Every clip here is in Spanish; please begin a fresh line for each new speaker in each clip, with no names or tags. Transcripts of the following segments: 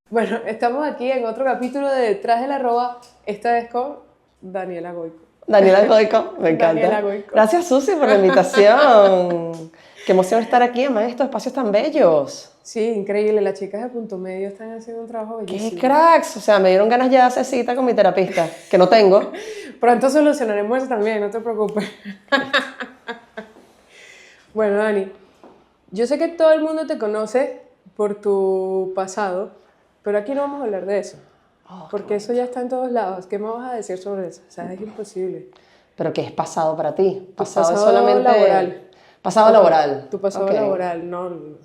Bueno, estamos aquí en otro capítulo de Detrás de la Arroba, esta vez con Daniela Goico.
Daniela Goico, me encanta.
Daniela Goico.
Gracias, Susi, por la invitación. Qué emoción estar aquí, además de estos espacios tan bellos.
Sí, increíble, las chicas de Punto Medio están haciendo un trabajo bellísimo.
¡Qué cracks! O sea, me dieron ganas ya de hacer cita con mi terapista, que no tengo.
Pronto solucionaremos eso también, no te preocupes. Bueno, Dani, yo sé que todo el mundo te conoce por tu pasado, pero aquí no vamos a hablar de eso. Porque eso ya está en todos lados. ¿Qué me vas a decir sobre eso? O sea, es imposible.
¿Pero qué es pasado para ti?
Pasado
es solamente...
laboral.
Pasado laboral.
Tu pasado
Ok.
laboral, no.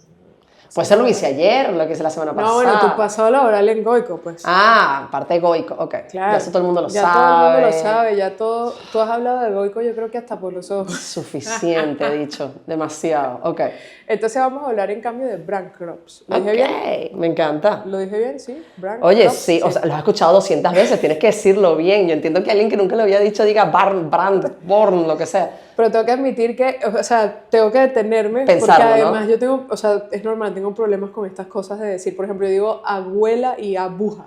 Puede ser lo que hice ayer, lo que hice la semana pasada.
No, bueno, tu pasado laboral en Goico, pues.
Ah, parte de Goico, ok.
Claro.
Ya eso todo el mundo lo
ya
sabe.
todo el mundo lo sabe, ya todo. Tú has hablado de Goico, yo creo que hasta por los ojos.
Suficiente, dicho. Demasiado, ok.
Entonces vamos a hablar en cambio de brand crops. ¿Lo dije bien?
Me encanta.
¿Lo dije bien? Sí. Brand
Oye,
crops,
sí, o sea, lo has escuchado 200 veces, tienes que decirlo bien. Yo entiendo que alguien que nunca lo había dicho diga brand, born, lo que sea.
Pero tengo que admitir que, o sea, tengo que detenerme.
Pensarlo,
porque además
¿no?
yo tengo, o sea, es normal, tengo problemas con estas cosas de decir, por ejemplo, yo digo abuela y abuja.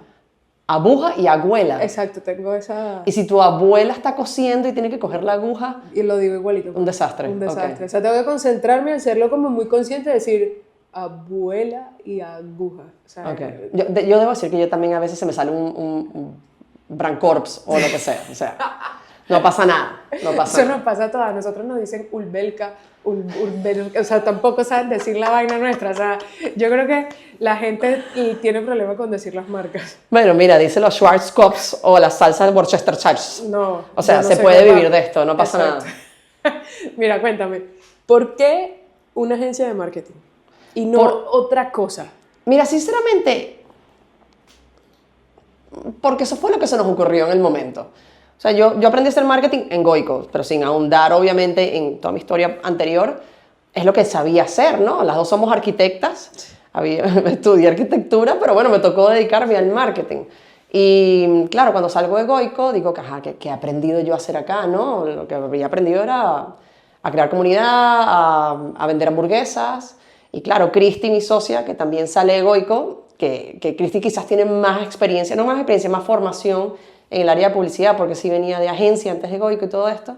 Aguja y abuela.
Exacto, tengo esa...
Y si tu abuela está cosiendo y tiene que coger la aguja,
Y lo digo igualito.
un desastre.
Un desastre.
Ok.
O sea, tengo que concentrarme en hacerlo como muy consciente de decir abuela y aguja. O sea,
Ok. Yo debo decir que yo también a veces se me sale un brand corps o lo que sea. O sea, no pasa nada. No pasa
eso
nada.
nos pasa a todas. Nosotros nos dicen ulbelka, o sea, tampoco saben decir la vaina nuestra. O sea, yo creo que la gente tiene problema con decir las marcas.
Bueno, mira, dice los Schwarzkopf o la salsa de Worcestershire.
No.
O sea,
yo no
se
sé
puede
capaz.
vivir de esto, no pasa
Exacto.
nada.
Mira, cuéntame, ¿por qué una agencia de marketing y no otra cosa?
Mira, sinceramente, porque eso fue lo que se nos ocurrió en el momento. O sea, yo aprendí a hacer marketing en Goico, pero sin ahondar, obviamente, en toda mi historia anterior, es lo que sabía hacer, ¿no? Las dos somos arquitectas, estudié arquitectura, pero bueno, me tocó dedicarme al marketing. Y claro, cuando salgo de Goico, digo que, ajá, ¿qué he aprendido yo a hacer acá, no? Lo que había aprendido era a crear comunidad, a vender hamburguesas. Y claro, Cristi, mi socia, que también sale de Goico, que Cristi quizás tiene más experiencia, no más experiencia, más formación en el área de publicidad, porque sí venía de agencia antes de Goico y todo esto,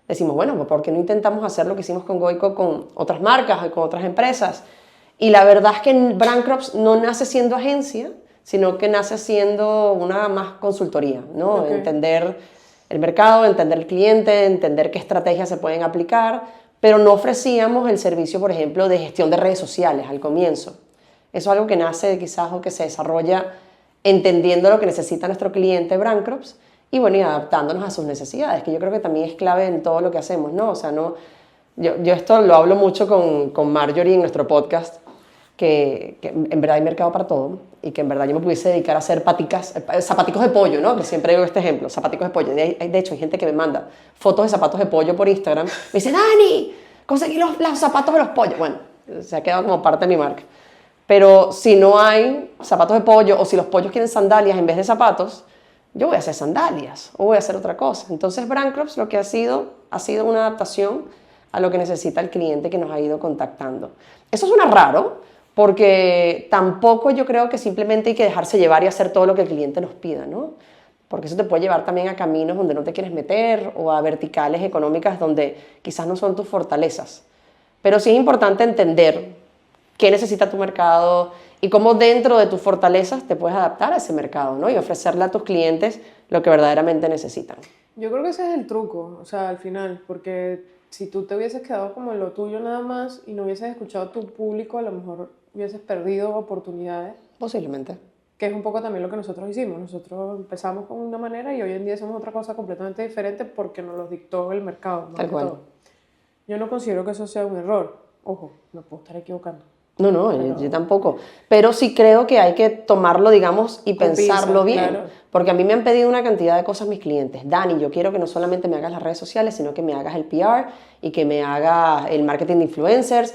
decimos, bueno, pues ¿por qué no intentamos hacer lo que hicimos con Goico con otras marcas y con otras empresas? Y la verdad es que Brand Crops no nace siendo agencia, sino que nace siendo una más consultoría, ¿no?
Okay.
Entender el mercado, entender el cliente, entender qué estrategias se pueden aplicar, pero no ofrecíamos el servicio, por ejemplo, de gestión de redes sociales al comienzo. Eso es algo que nace quizás o que se desarrolla entendiendo lo que necesita nuestro cliente Brand Crops y bueno, y adaptándonos a sus necesidades, que yo creo que también es clave en todo lo que hacemos, ¿no? O sea, no, yo esto lo hablo mucho con Marjorie en nuestro podcast, que en verdad hay mercado para todo y que en verdad yo me pudiese dedicar a hacer zapaticos de pollo, ¿no? Que siempre digo este ejemplo, zapaticos de pollo. De hecho, hay gente que me manda fotos de zapatos de pollo por Instagram. Me dice, Dani, conseguí los zapatos de los pollos. Bueno, se ha quedado como parte de mi marca. Pero si no hay zapatos de pollo o si los pollos quieren sandalias en vez de zapatos, yo voy a hacer sandalias o voy a hacer otra cosa. Entonces, Brand Crops lo que ha sido una adaptación a lo que necesita el cliente que nos ha ido contactando. Eso suena raro, porque tampoco yo creo que simplemente hay que dejarse llevar y hacer todo lo que el cliente nos pida, ¿no? Porque eso te puede llevar también a caminos donde no te quieres meter o a verticales económicas donde quizás no son tus fortalezas. Pero sí es importante entender qué necesita tu mercado y cómo dentro de tus fortalezas te puedes adaptar a ese mercado, ¿no? Y ofrecerle a tus clientes lo que verdaderamente necesitan.
Yo creo que ese es el truco, o sea, al final, porque si tú te hubieses quedado como en lo tuyo nada más y no hubieses escuchado a tu público, a lo mejor hubieses perdido oportunidades.
Posiblemente.
Que es un poco también lo que nosotros hicimos. Nosotros empezamos con una manera y hoy en día hacemos otra cosa completamente diferente porque nos lo dictó el mercado.
Tal cual.
Todo. Yo no considero que eso sea un error. Ojo, me puedo estar equivocando.
No, yo tampoco. Pero sí creo que hay que tomarlo, digamos, y pensarlo bien.
Claro.
Porque a mí me han pedido una cantidad de cosas mis clientes. Dani, yo quiero que no solamente me hagas las redes sociales, sino que me hagas el PR y que me hagas el marketing de influencers.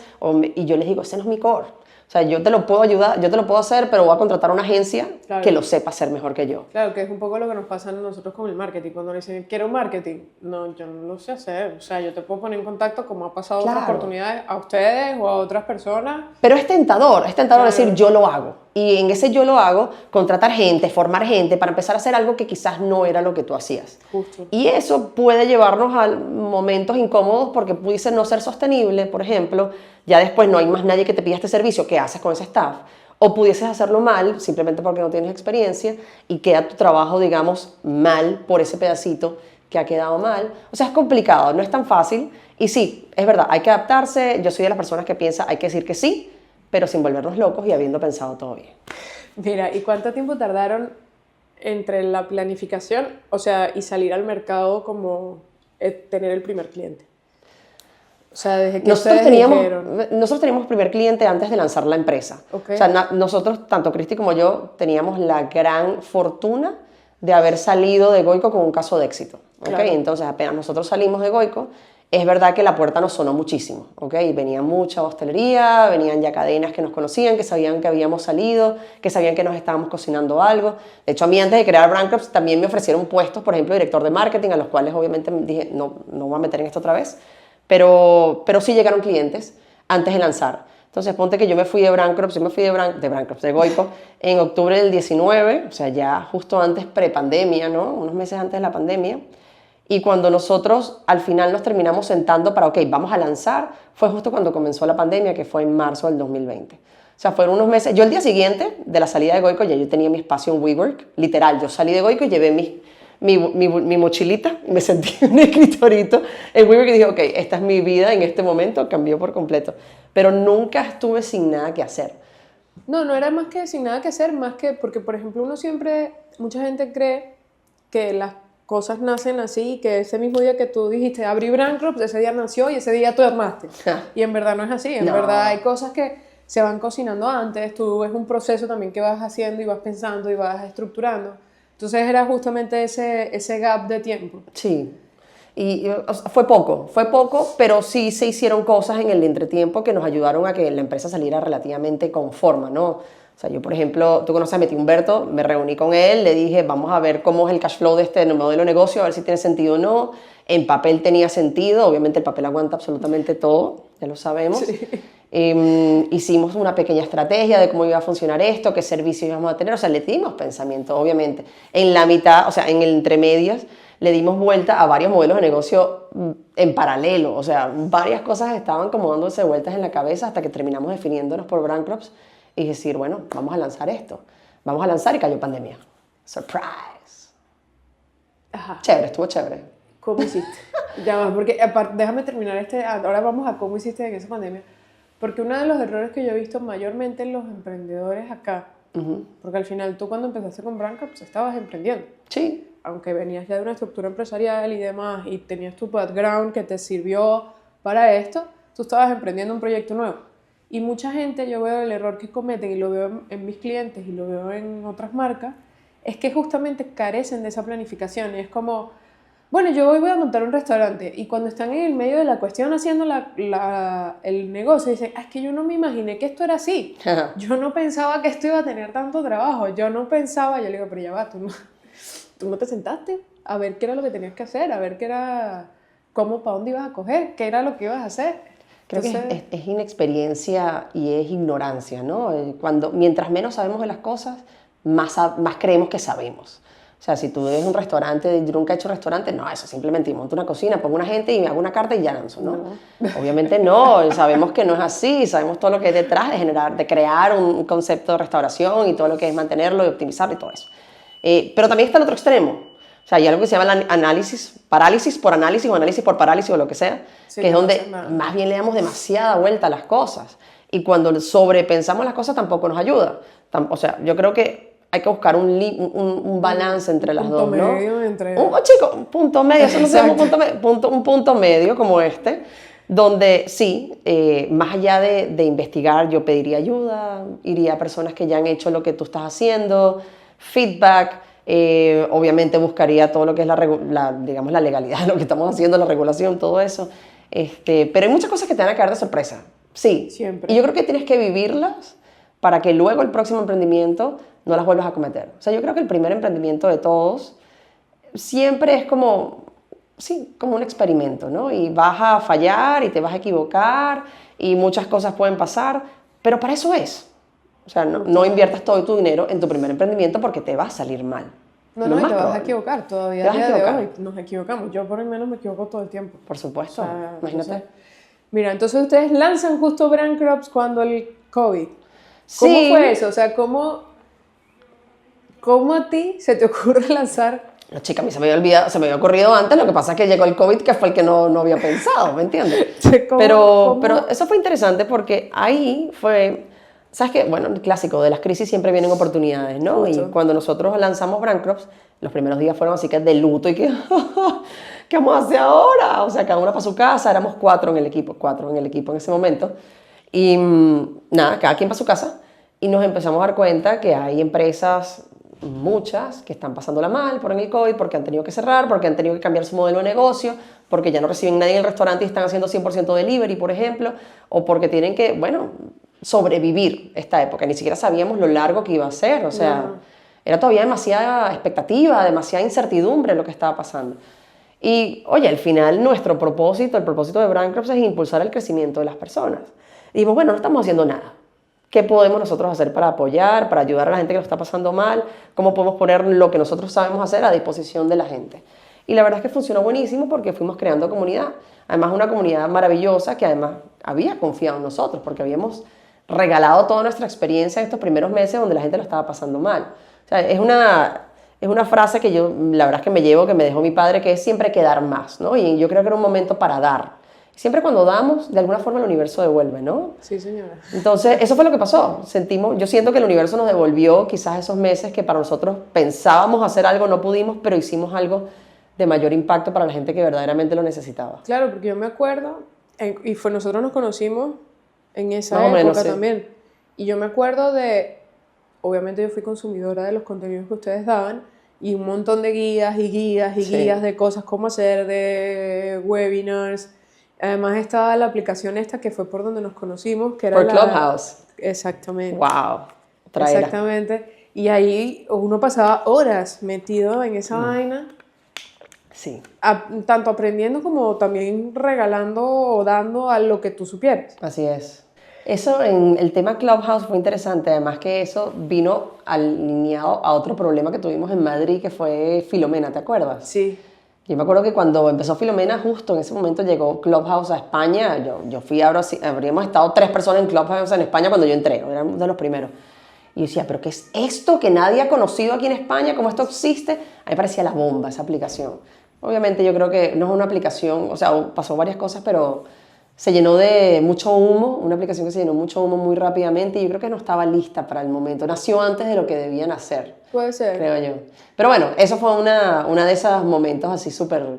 Y yo les digo, ese no es mi core. O sea, yo te lo puedo ayudar, yo te lo puedo hacer, pero voy a contratar a una agencia que lo sepa hacer mejor que yo.
Claro, que es un poco lo que nos pasa a nosotros con el marketing. Cuando nos dicen, quiero marketing, no, yo no lo sé hacer. O sea, yo te puedo poner en contacto, como ha pasado otras oportunidades, a ustedes o a otras personas.
Pero es tentador decir, yo lo hago. Y en ese yo lo hago, contratar gente, formar gente para empezar a hacer algo que quizás no era lo que tú hacías.
Justo.
Y eso puede llevarnos a momentos incómodos porque pudiese no ser sostenible, por ejemplo, ya después no hay más nadie que te pida este servicio, ¿qué haces con ese staff? O pudieses hacerlo mal, simplemente porque no tienes experiencia, y queda tu trabajo, digamos, mal por ese pedacito que ha quedado mal. O sea, es complicado, no es tan fácil. Y sí, es verdad, hay que adaptarse. Yo soy de las personas que piensa, hay que decir que sí, pero sin volvernos locos y habiendo pensado todo bien.
Mira, ¿y cuánto tiempo tardaron entre la planificación, o sea, y salir al mercado como tener el primer cliente? O sea, desde que ustedes dijeron...
Nosotros teníamos primer cliente antes de lanzar la empresa.
Okay.
O sea, nosotros, tanto Cristi como yo, teníamos la gran fortuna de haber salido de Goico con un caso de éxito. ¿Okay?
Claro.
Entonces, apenas nosotros salimos de Goico, es verdad que la puerta nos sonó muchísimo. ¿Okay? Venía mucha hostelería, venían ya cadenas que nos conocían, que sabían que habíamos salido, que sabían que nos estábamos cocinando algo. De hecho, a mí antes de crear Brand Crops también me ofrecieron puestos, por ejemplo, director de marketing, a los cuales obviamente dije, no voy a meter en esto otra vez. Pero sí llegaron clientes antes de lanzar. Entonces, ponte que yo me fui de Brand Crops, de Goico, en octubre del 19, o sea, ya justo antes prepandemia, ¿no? Unos meses antes de la pandemia. Y cuando nosotros al final nos terminamos sentando para, ok, vamos a lanzar, fue justo cuando comenzó la pandemia, que fue en marzo del 2020. O sea, fueron unos meses. Yo el día siguiente de la salida de Goico, ya yo tenía mi espacio en WeWork, literal. Yo salí de Goico y llevé mi mochilita y me sentí en un escritorito en WeWork y dije, ok, esta es mi vida en este momento, cambió por completo. Pero nunca estuve sin nada que hacer.
No, no era más que sin nada que hacer, más que porque, por ejemplo, mucha gente cree que las cosas nacen así, que ese mismo día que tú dijiste, abrí Brand Crops, ese día nació y ese día tú armaste. Y en verdad no es así, en verdad hay cosas que se van cocinando antes, tú es un proceso también que vas haciendo y vas pensando y vas estructurando. Entonces era justamente ese gap de tiempo.
Sí, y o sea, fue poco, pero sí se hicieron cosas en el entretiempo que nos ayudaron a que la empresa saliera relativamente con forma, ¿no? O sea, yo, por ejemplo, tú conoces a Meti Humberto, me reuní con él, le dije, vamos a ver cómo es el cash flow de este modelo de negocio, a ver si tiene sentido o no. En papel tenía sentido, obviamente el papel aguanta absolutamente todo, ya lo sabemos. Sí. Hicimos una pequeña estrategia de cómo iba a funcionar esto, qué servicios íbamos a tener, o sea, le dimos pensamiento, obviamente. En la mitad, o sea, en el entremedias, le dimos vuelta a varios modelos de negocio en paralelo, o sea, varias cosas estaban como dándose vueltas en la cabeza hasta que terminamos definiéndonos por Brand Crops y decir, bueno, vamos a lanzar esto, vamos a lanzar y cayó pandemia. Surprise.
Ajá.
Chévere, estuvo chévere.
¿Cómo hiciste? Ya va, porque déjame terminar ahora vamos a cómo hiciste en esa pandemia. Porque uno de los errores que yo he visto mayormente en los emprendedores acá, porque al final tú cuando empezaste con Brand Crops estabas emprendiendo.
Sí.
Aunque venías ya de una estructura empresarial y demás, y tenías tu background que te sirvió para esto, tú estabas emprendiendo un proyecto nuevo. Y mucha gente, yo veo el error que cometen, y lo veo en mis clientes y lo veo en otras marcas, es que justamente carecen de esa planificación. Y es como, bueno, yo hoy voy a montar un restaurante, y cuando están en el medio de la cuestión haciendo el negocio, dicen, es que yo no me imaginé que esto era así. Yo no pensaba que esto iba a tener tanto trabajo. Yo le digo, pero ya va, tú no te sentaste a ver qué era lo que tenías que hacer, a ver qué era, para dónde ibas a coger, qué era lo que ibas a hacer.
Creo que es inexperiencia y es ignorancia, ¿no? Mientras menos sabemos de las cosas, más creemos que sabemos. O sea, si tú ves un restaurante, yo nunca he hecho restaurante, no, eso simplemente monto una cocina, pongo una gente y me hago una carta y ya lanzo, ¿no? Obviamente no, sabemos que no es así, sabemos todo lo que hay detrás de crear un concepto de restauración y todo lo que es mantenerlo y optimizarlo y todo eso. Pero también está el otro extremo. O sea, hay algo que se llama parálisis por análisis o análisis por parálisis o lo que sea, sí, que es donde más bien le damos demasiada vuelta a las cosas. Y cuando sobrepensamos las cosas tampoco nos ayuda. O sea, yo creo que hay que buscar un balance entre las dos, ¿no? Un punto medio, eso no se llama un punto medio como este, donde sí, más allá de investigar, yo pediría ayuda, iría a personas que ya han hecho lo que tú estás haciendo, feedback, obviamente buscaría todo lo que es digamos, la legalidad de lo que estamos haciendo, la regulación, todo eso. Pero hay muchas cosas que te van a quedar de sorpresa, sí. Siempre. Y yo creo que tienes que vivirlas para que luego el próximo emprendimiento no las vuelvas a cometer. O sea, yo creo que el primer emprendimiento de todos siempre es como un experimento, ¿no? Y vas a fallar y te vas a equivocar y muchas cosas pueden pasar, pero para eso es. O sea, no inviertas todo tu dinero en tu primer emprendimiento porque te va a salir mal.
No,
Lo
no, y
más
te vas a
probable.
equivocar. Todavía
Te
a
vas a
día de
equivocar.
hoy nos equivocamos. Yo por lo menos me equivoco todo el tiempo.
Por supuesto,
O sea,
imagínate.
entonces, mira, entonces ustedes lanzan justo Brand Crops cuando el COVID. ¿Cómo
Sí.
fue eso? O sea, ¿cómo a ti se te ocurre lanzar?
No, chica, a mí se me había olvidado, se me había ocurrido antes, lo que pasa es que llegó el COVID, que fue el que no había pensado, ¿me entiendes?
¿Cómo?
Pero eso fue interesante porque ahí fue, ¿sabes qué? Bueno, el clásico, de las crisis siempre vienen oportunidades, ¿no? Y
Justo.
cuando nosotros lanzamos Brand Crops, los primeros días fueron así que de luto y que, ¿qué vamos a hacer ahora? O sea, cada una para su casa, éramos cuatro en el equipo en ese momento. Y nada, cada quien para su casa. Y nos empezamos a dar cuenta que hay empresas, muchas, que están pasándola mal por el COVID, porque han tenido que cerrar, porque han tenido que cambiar su modelo de negocio, porque ya no reciben nadie en el restaurante y están haciendo 100% delivery, por ejemplo, o porque tienen que, bueno, sobrevivir esta época. Ni siquiera sabíamos lo largo que iba a ser, o sea, era todavía demasiada expectativa, demasiada incertidumbre lo que estaba pasando. Y, oye, al final nuestro propósito, el propósito de Brand Crops es impulsar el crecimiento de las personas. Y dijimos, bueno, no estamos haciendo nada. ¿Qué podemos nosotros hacer para apoyar, para ayudar a la gente que lo está pasando mal? ¿Cómo podemos poner lo que nosotros sabemos hacer a disposición de la gente? Y la verdad es que funcionó buenísimo porque fuimos creando comunidad. Además, una comunidad maravillosa que además había confiado en nosotros porque habíamos regalado toda nuestra experiencia en estos primeros meses donde la gente lo estaba pasando mal. O sea, es una frase que yo, la verdad es que me llevo, que me dejó mi padre, que es siempre hay que dar más, ¿no? Y yo creo que era un momento para dar. Siempre cuando damos, de alguna forma el universo devuelve, ¿no?
Sí, señora.
Entonces, eso fue lo que pasó. Yo siento que el universo nos devolvió quizás esos meses que para nosotros pensábamos hacer algo, no pudimos, pero hicimos algo de mayor impacto para la gente que verdaderamente lo necesitaba.
Claro, porque yo me acuerdo, nosotros nos conocimos en esa
Más o
época
menos, sí.
también. Y yo me acuerdo obviamente yo fui consumidora de los contenidos que ustedes daban y un montón de guías y guías y
Sí.
guías de cosas cómo hacer, de webinars. Además estaba la aplicación esta que fue por donde nos conocimos, que era
Por Clubhouse.
Exactamente.
Wow. Otra era.
Exactamente. Y ahí uno pasaba horas metido en esa vaina,
Sí.
tanto aprendiendo como también regalando o dando a lo que tú supieras.
Así es. Eso en el tema Clubhouse fue interesante, además que eso vino alineado a otro problema que tuvimos en Madrid, que fue Filomena, ¿te acuerdas?
Sí.
Yo me acuerdo que cuando empezó Filomena, justo en ese momento llegó Clubhouse a España. Yo fui a Brasil, habríamos estado 3 personas en Clubhouse en España cuando yo entré, éramos de los primeros. Y yo decía, ¿pero qué es esto que nadie ha conocido aquí en España? ¿Cómo esto existe? A mí me parecía la bomba esa aplicación. Obviamente yo creo que no es una aplicación, o sea, pasó varias cosas, pero se llenó de mucho humo, una aplicación que se llenó mucho humo muy rápidamente y yo creo que no estaba lista para el momento. Nació antes de lo que debían hacer.
Puede ser.
Creo yo. Pero bueno, eso fue una de esos momentos así súper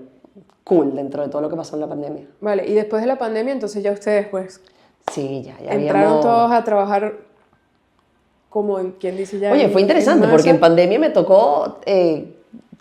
cool dentro de todo lo que pasó en la pandemia.
Vale, y después de la pandemia, entonces ya ustedes pues
Sí, ya
entraron
habíamos...
todos a trabajar como en quien dice ya.
Oye, fue interesante porque en pandemia me tocó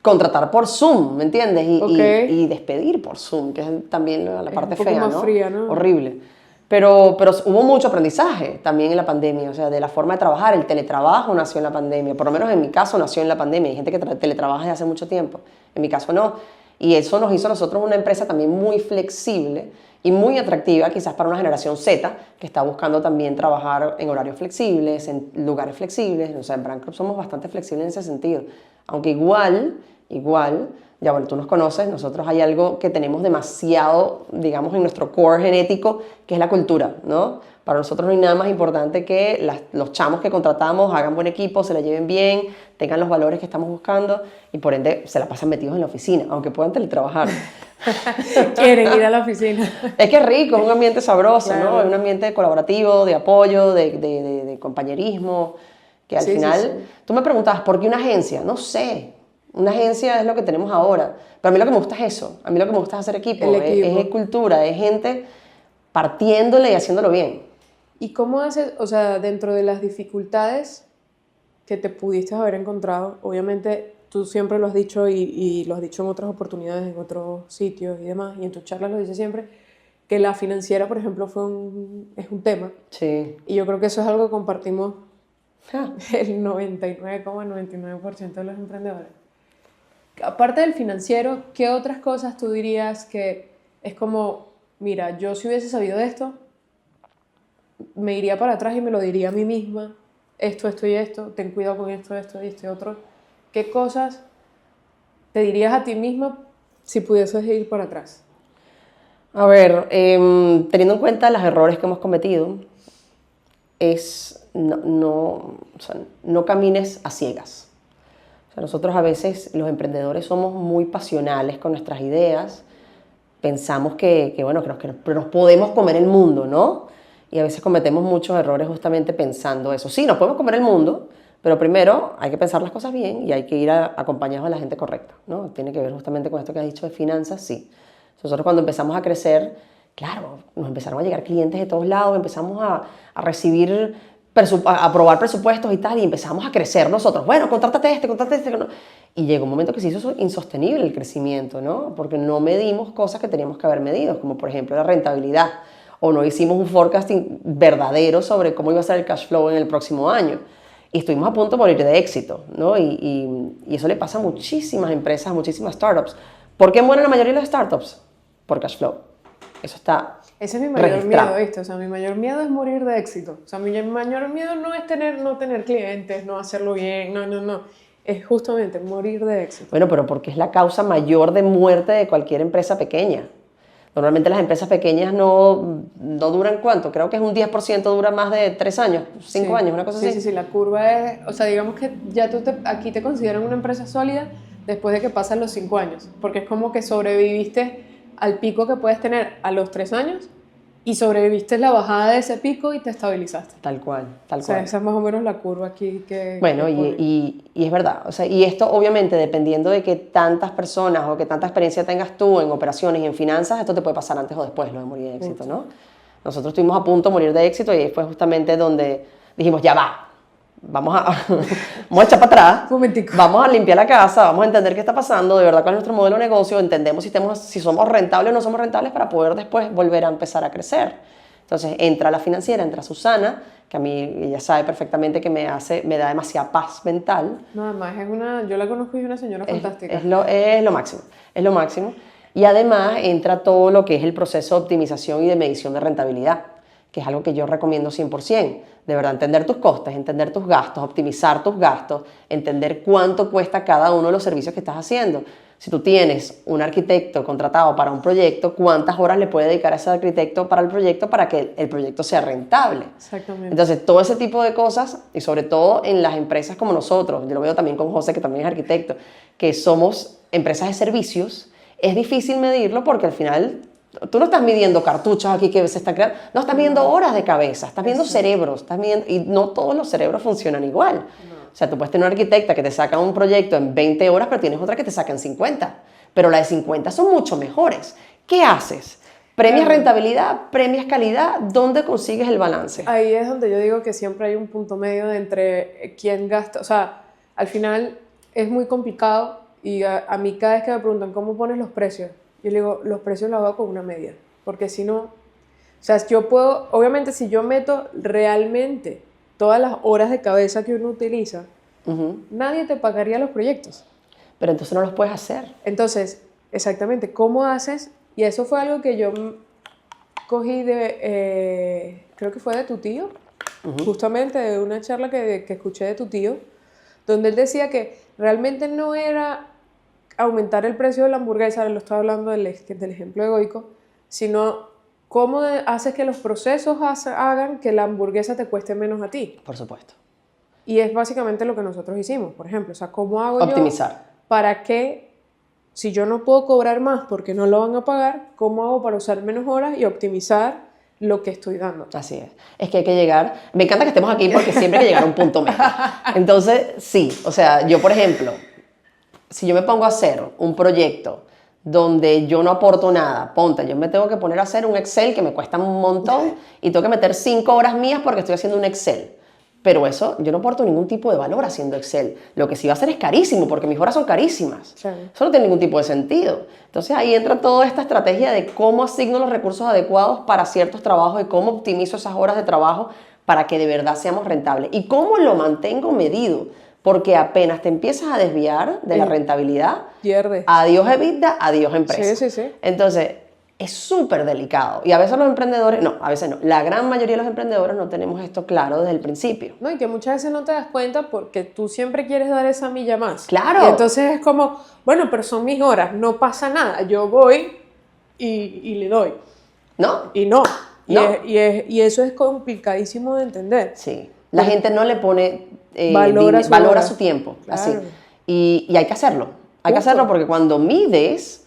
contratar por Zoom, ¿me entiendes? Y despedir por Zoom, que es también la parte
un poco
fea,
más
¿no?
fría, ¿no?
Horrible. Pero hubo mucho aprendizaje también en la pandemia, o sea, de la forma de trabajar. El teletrabajo nació en la pandemia, por lo menos en mi caso nació en la pandemia. Hay gente que teletrabaja desde hace mucho tiempo, en mi caso no. Y eso nos hizo a nosotros una empresa también muy flexible y muy atractiva quizás para una generación Z que está buscando también trabajar en horarios flexibles, en lugares flexibles. O sea, en Brand Club somos bastante flexibles en ese sentido. Aunque igual, ya bueno, tú nos conoces, nosotros hay algo que tenemos demasiado, digamos, en nuestro core genético, que es la cultura, ¿no? Para nosotros no hay nada más importante que los chamos que contratamos hagan buen equipo, se la lleven bien, tengan los valores que estamos buscando y por ende se la pasan metidos en la oficina, aunque puedan teletrabajar.
Quieren ir a la oficina.
Es que es rico, es un ambiente sabroso,
Claro.
¿no? Es un ambiente colaborativo, de apoyo, de compañerismo, que al final...
Sí.
Tú me preguntabas, ¿por qué una agencia? No sé. Una agencia es lo que tenemos ahora. Pero a mí lo que me gusta es eso. A mí lo que me gusta es hacer equipo.
El equipo.
Es cultura, es gente partiéndole y haciéndolo bien.
¿Y cómo haces, o sea, dentro de las dificultades que te pudiste haber encontrado, obviamente tú siempre lo has dicho y lo has dicho en otras oportunidades, en otros sitios y demás, y en tus charlas lo dices siempre, que la financiera, por ejemplo, es un tema.
Sí.
Y yo creo que eso es algo que compartimos
Ah,
el 99,99% de los emprendedores. Aparte del financiero, ¿qué otras cosas tú dirías que es como, mira, yo si hubiese sabido esto, me iría para atrás y me lo diría a mí misma esto, esto y esto, ten cuidado con esto, esto y este otro. ¿Qué cosas te dirías a ti misma si pudieses ir para atrás?
A ver, teniendo en cuenta los errores que hemos cometido, o sea, no camines a ciegas. O sea, nosotros a veces, los emprendedores, somos muy pasionales con nuestras ideas. Pensamos bueno, que nos podemos comer el mundo, ¿no? Y a veces cometemos muchos errores justamente pensando eso. Sí, nos podemos comer el mundo, pero primero hay que pensar las cosas bien y hay que ir acompañados de la gente correcta, ¿no? Tiene que ver justamente con esto que has dicho de finanzas, sí. Nosotros cuando empezamos a crecer, claro, nos empezaron a llegar clientes de todos lados, empezamos a recibir, a aprobar presupuestos y tal, y empezamos a crecer nosotros. Bueno, contrátate este. No. Y llegó un momento que se hizo insostenible el crecimiento, ¿no? Porque no medimos cosas que teníamos que haber medido, como por ejemplo la rentabilidad, o no hicimos un forecasting verdadero sobre cómo iba a ser el cash flow en el próximo año. Y estuvimos a punto de morir de éxito, ¿no? Y eso le pasa a muchísimas empresas, a muchísimas startups. ¿Por qué mueren la mayoría de las startups? Por cash flow. Eso está
Ese es mi mayor
registrado.
miedo, ¿viste? O sea, mi mayor miedo es morir de éxito. O sea, mi mayor miedo no es no tener clientes, no hacerlo bien, no. Es justamente morir de éxito.
Bueno, pero porque es la causa mayor de muerte de cualquier empresa pequeña. Normalmente las empresas pequeñas no duran ¿cuánto? Creo que es un 10% dura más de 3 años, 5 años, una cosa así.
Sí, la curva es, o sea, digamos que ya aquí te consideran una empresa sólida después de que pasan los 5 años, porque es como que sobreviviste al pico que puedes tener a los 3 años y sobreviviste la bajada de ese pico y te estabilizaste.
Tal cual.
O sea, esa es más o menos la curva aquí que...
Bueno, y es verdad. O sea, y esto obviamente dependiendo de que tantas personas o que tanta experiencia tengas tú en operaciones y en finanzas, esto te puede pasar antes o después, lo de morir de éxito, ¿no? Nosotros estuvimos a punto de morir de éxito y ahí fue justamente donde dijimos, ya va, vamos a echar para atrás,
Momentico.
vamos a limpiar la casa, vamos a entender qué está pasando, de verdad cuál es nuestro modelo de negocio, entendemos si somos rentables o no somos rentables para poder después volver a empezar a crecer. Entonces entra la financiera, entra Susana, que a mí ella sabe perfectamente que me da demasiada paz mental.
Nada más, yo la conozco y es una señora fantástica.
Es lo máximo, es lo máximo. Y además entra todo lo que es el proceso de optimización y de medición de rentabilidad, que es algo que yo recomiendo 100%. De verdad, entender tus costes, entender tus gastos, optimizar tus gastos, entender cuánto cuesta cada uno de los servicios que estás haciendo. Si tú tienes un arquitecto contratado para un proyecto, ¿cuántas horas le puede dedicar a ese arquitecto para el proyecto para que el proyecto sea rentable?
Exactamente.
Entonces, todo ese tipo de cosas, y sobre todo en las empresas como nosotros, yo lo veo también con José, que también es arquitecto, que somos empresas de servicios, es difícil medirlo porque al final tú no estás midiendo cartuchos aquí que se están creando, no, estás midiendo horas de cabeza, estás viendo cerebros, y no todos los cerebros funcionan igual. No. O sea, tú puedes tener una arquitecta que te saca un proyecto en 20 horas, pero tienes otra que te saca en 50. Pero las de 50 son mucho mejores. ¿Qué haces? ¿Premias rentabilidad? ¿Premias calidad? ¿Dónde consigues el balance?
Ahí es donde yo digo que siempre hay un punto medio de entre quién gasta. O sea, al final es muy complicado y a mí cada vez que me preguntan cómo pones los precios, yo le digo, los precios los hago con una media. Porque si no, o sea, yo puedo, obviamente si yo meto realmente todas las horas de cabeza que uno utiliza, nadie te pagaría los proyectos.
Pero entonces no los puedes hacer.
Entonces, exactamente, ¿cómo haces? Y eso fue algo que yo cogí creo que fue de tu tío, justamente de una charla que escuché de tu tío, donde él decía que realmente no era aumentar el precio de la hamburguesa, lo estaba hablando del ejemplo egoico, sino cómo haces que los procesos hagan que la hamburguesa te cueste menos a ti.
Por supuesto.
Y es básicamente lo que nosotros hicimos, por ejemplo. O sea, ¿cómo hago
optimizar?
Para que, si yo no puedo cobrar más porque no lo van a pagar, ¿cómo hago para usar menos horas y optimizar lo que estoy dando?
Así es. Es que hay que llegar... Me encanta que estemos aquí porque siempre hay que llegar a un punto medio. Entonces, sí. O sea, yo, por ejemplo, si yo me pongo a hacer un proyecto donde yo no aporto nada, ponte, yo me tengo que poner a hacer un Excel que me cuesta un montón y tengo que meter 5 horas mías porque estoy haciendo un Excel. Pero eso, yo no aporto ningún tipo de valor haciendo Excel. Lo que sí va a ser es carísimo, porque mis horas son carísimas. Sí. Eso no tiene ningún tipo de sentido. Entonces ahí entra toda esta estrategia de cómo asigno los recursos adecuados para ciertos trabajos y cómo optimizo esas horas de trabajo para que de verdad seamos rentables. Y cómo lo mantengo medido. Porque apenas te empiezas a desviar de la rentabilidad,
pierde.
Adiós EBITDA, adiós empresa.
Sí.
Entonces, es súper delicado. Y a veces los emprendedores, no, a veces no, la gran mayoría de los emprendedores no tenemos esto claro desde el principio.
No, y que muchas veces no te das cuenta porque tú siempre quieres dar esa milla más.
Claro.
Y entonces es como, bueno, pero son mis horas, no pasa nada, yo voy y le doy.
¿No?
Y no.
No.
Y eso es complicadísimo de entender.
Sí. La gente no le pone
Valor
a su tiempo.
Claro.
Así. Y hay que hacerlo. Hay que
Justo.
hacerlo porque cuando mides,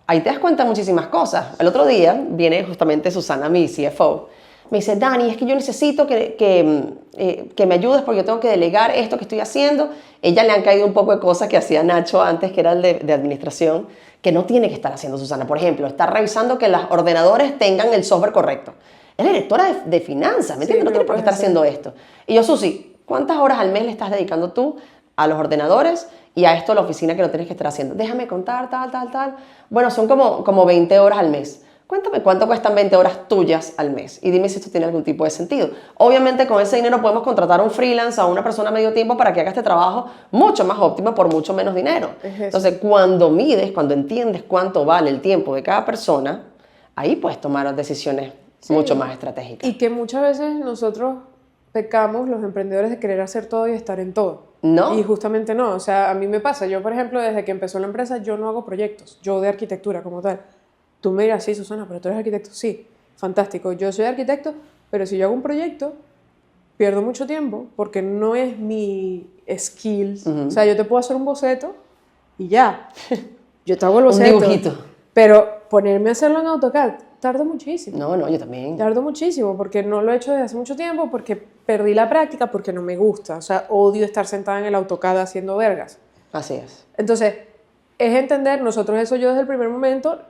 ahí te das cuenta de muchísimas cosas. El otro día viene justamente Susana, mi CFO. Me dice, Dani, es que yo necesito que me ayudes porque yo tengo que delegar esto que estoy haciendo. Ella le han caído un poco de cosas que hacía Nacho antes, que era el de administración, que no tiene que estar haciendo Susana. Por ejemplo, está revisando que los ordenadores tengan el software correcto. Es la directora de finanzas, ¿me entiendes?
Sí,
No tiene por qué estar
hacer.
haciendo esto. Y yo, Susi, ¿cuántas horas al mes le estás dedicando tú a los ordenadores y a esto a la oficina que lo tienes que estar haciendo? Déjame contar, tal. Bueno, son como 20 horas al mes. Cuéntame cuánto cuestan 20 horas tuyas al mes y dime si esto tiene algún tipo de sentido. Obviamente con ese dinero podemos contratar a un freelance, a una persona a medio tiempo para que haga este trabajo mucho más óptimo por mucho menos dinero.
Es eso.
Entonces, cuando mides, cuando entiendes cuánto vale el tiempo de cada persona, ahí puedes tomar decisiones mucho más estratégicas.
Y que muchas veces nosotros pecamos, los emprendedores, de querer hacer todo y estar en todo.
No.
Y justamente no. O sea, a mí me pasa. Yo, por ejemplo, desde que empezó la empresa, yo no hago proyectos. Yo de arquitectura como tal. Tú me dirás, sí, Susana, pero tú eres arquitecto. Sí, fantástico. Yo soy arquitecto, pero si yo hago un proyecto, pierdo mucho tiempo porque no es mi skills. O sea, yo te puedo hacer un boceto y ya. Yo te hago el boceto.
Un dibujito.
Pero ponerme a hacerlo en AutoCAD tarda muchísimo.
No, yo también.
Tardo muchísimo porque no lo he hecho desde hace mucho tiempo, porque perdí la práctica, porque no me gusta. O sea, odio estar sentada en el AutoCAD haciendo vergas.
Así es.
Entonces, es entender, nosotros eso yo desde el primer momento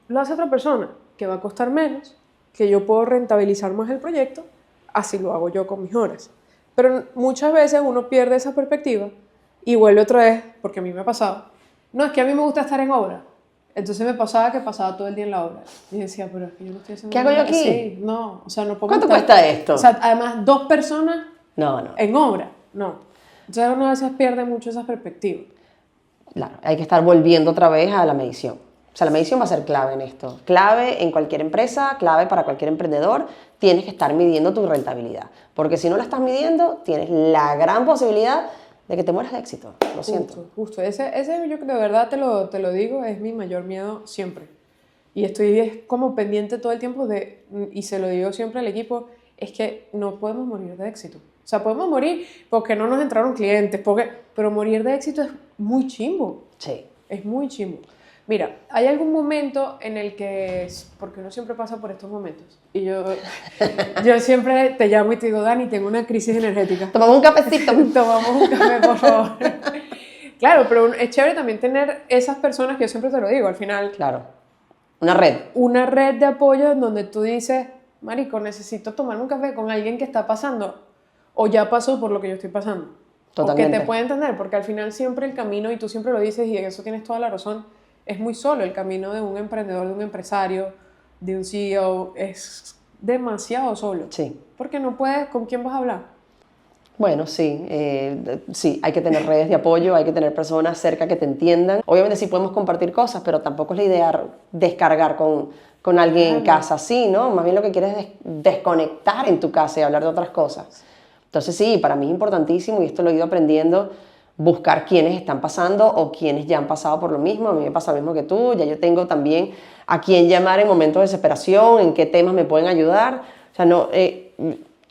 lo hace otra persona, que va a costar menos, que yo puedo rentabilizar más el proyecto, así lo hago yo con mis horas. Pero muchas veces uno pierde esa perspectiva y vuelve otra vez, porque a mí me ha pasado. No, es que a mí me gusta estar en obra. Entonces me pasaba que pasaba todo el día en la obra. Y decía, pero es que yo no estoy haciendo
¿Qué hago yo
nada.
aquí?
Sí, no, o sea, no puedo
¿Cuánto
estar-
cuesta esto?
O sea, además, 2 personas
No.
en obra, no. Entonces uno a veces pierde mucho esa perspectiva.
Claro, hay que estar volviendo otra vez a la medición. O sea, la medición va a ser clave en esto. Clave en cualquier empresa, clave para cualquier emprendedor. Tienes que estar midiendo tu rentabilidad. Porque si no la estás midiendo, tienes la gran posibilidad de que te mueras de éxito. Lo siento.
Justo. Ese yo de verdad te lo digo, es mi mayor miedo siempre. Y estoy es como pendiente todo el tiempo de, y se lo digo siempre al equipo, es que no podemos morir de éxito. O sea, podemos morir porque no nos entraron clientes, pero morir de éxito es muy chimbo.
Sí.
Es muy chimbo. Mira, hay algún momento en el que, porque uno siempre pasa por estos momentos, y yo siempre te llamo y te digo, Dani, tengo una crisis energética.
Tomamos un cafecito.
Tomamos un café, por favor. Claro, pero es chévere también tener esas personas que yo siempre te lo digo, al final,
Claro. Una red.
una red de apoyo en donde tú dices, marico, necesito tomar un café con alguien que está pasando, o ya pasó por lo que yo estoy pasando.
Totalmente.
O que te puede entender, porque al final siempre el camino, y tú siempre lo dices, y en eso tienes toda la razón, es muy solo el camino de un emprendedor, de un empresario, de un CEO, es demasiado solo.
Sí.
Porque no puedes, ¿con quién vas a hablar?
Bueno, sí, sí, hay que tener redes de apoyo, hay que tener personas cerca que te entiendan. Obviamente sí podemos compartir cosas, pero tampoco es la idea descargar con alguien en casa, sí, ¿no? Más bien lo que quieres es desconectar en tu casa y hablar de otras cosas. Entonces sí, para mí es importantísimo, y esto lo he ido aprendiendo, buscar quiénes están pasando o quiénes ya han pasado por lo mismo. A mí me pasa lo mismo que tú, ya yo tengo también a quién llamar en momentos de desesperación, en qué temas me pueden ayudar. O sea, no...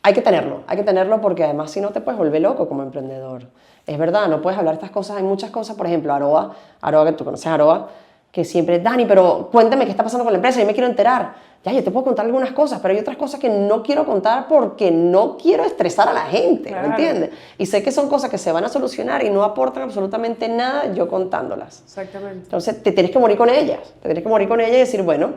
hay que tenerlo porque además si no te puedes volver loco como emprendedor. Es verdad, no puedes hablar estas cosas, hay muchas cosas, por ejemplo, Aroa, que tú conoces a Aroa, que siempre, Dani, pero cuéntame qué está pasando con la empresa, yo me quiero enterar. Ya, yo te puedo contar algunas cosas, pero hay otras cosas que no quiero contar porque no quiero estresar a la gente,
Claro.
¿me entiendes? Y sé que son cosas que se van a solucionar y no aportan absolutamente nada yo contándolas.
Exactamente.
Entonces te tienes que morir con ellas, y decir, bueno,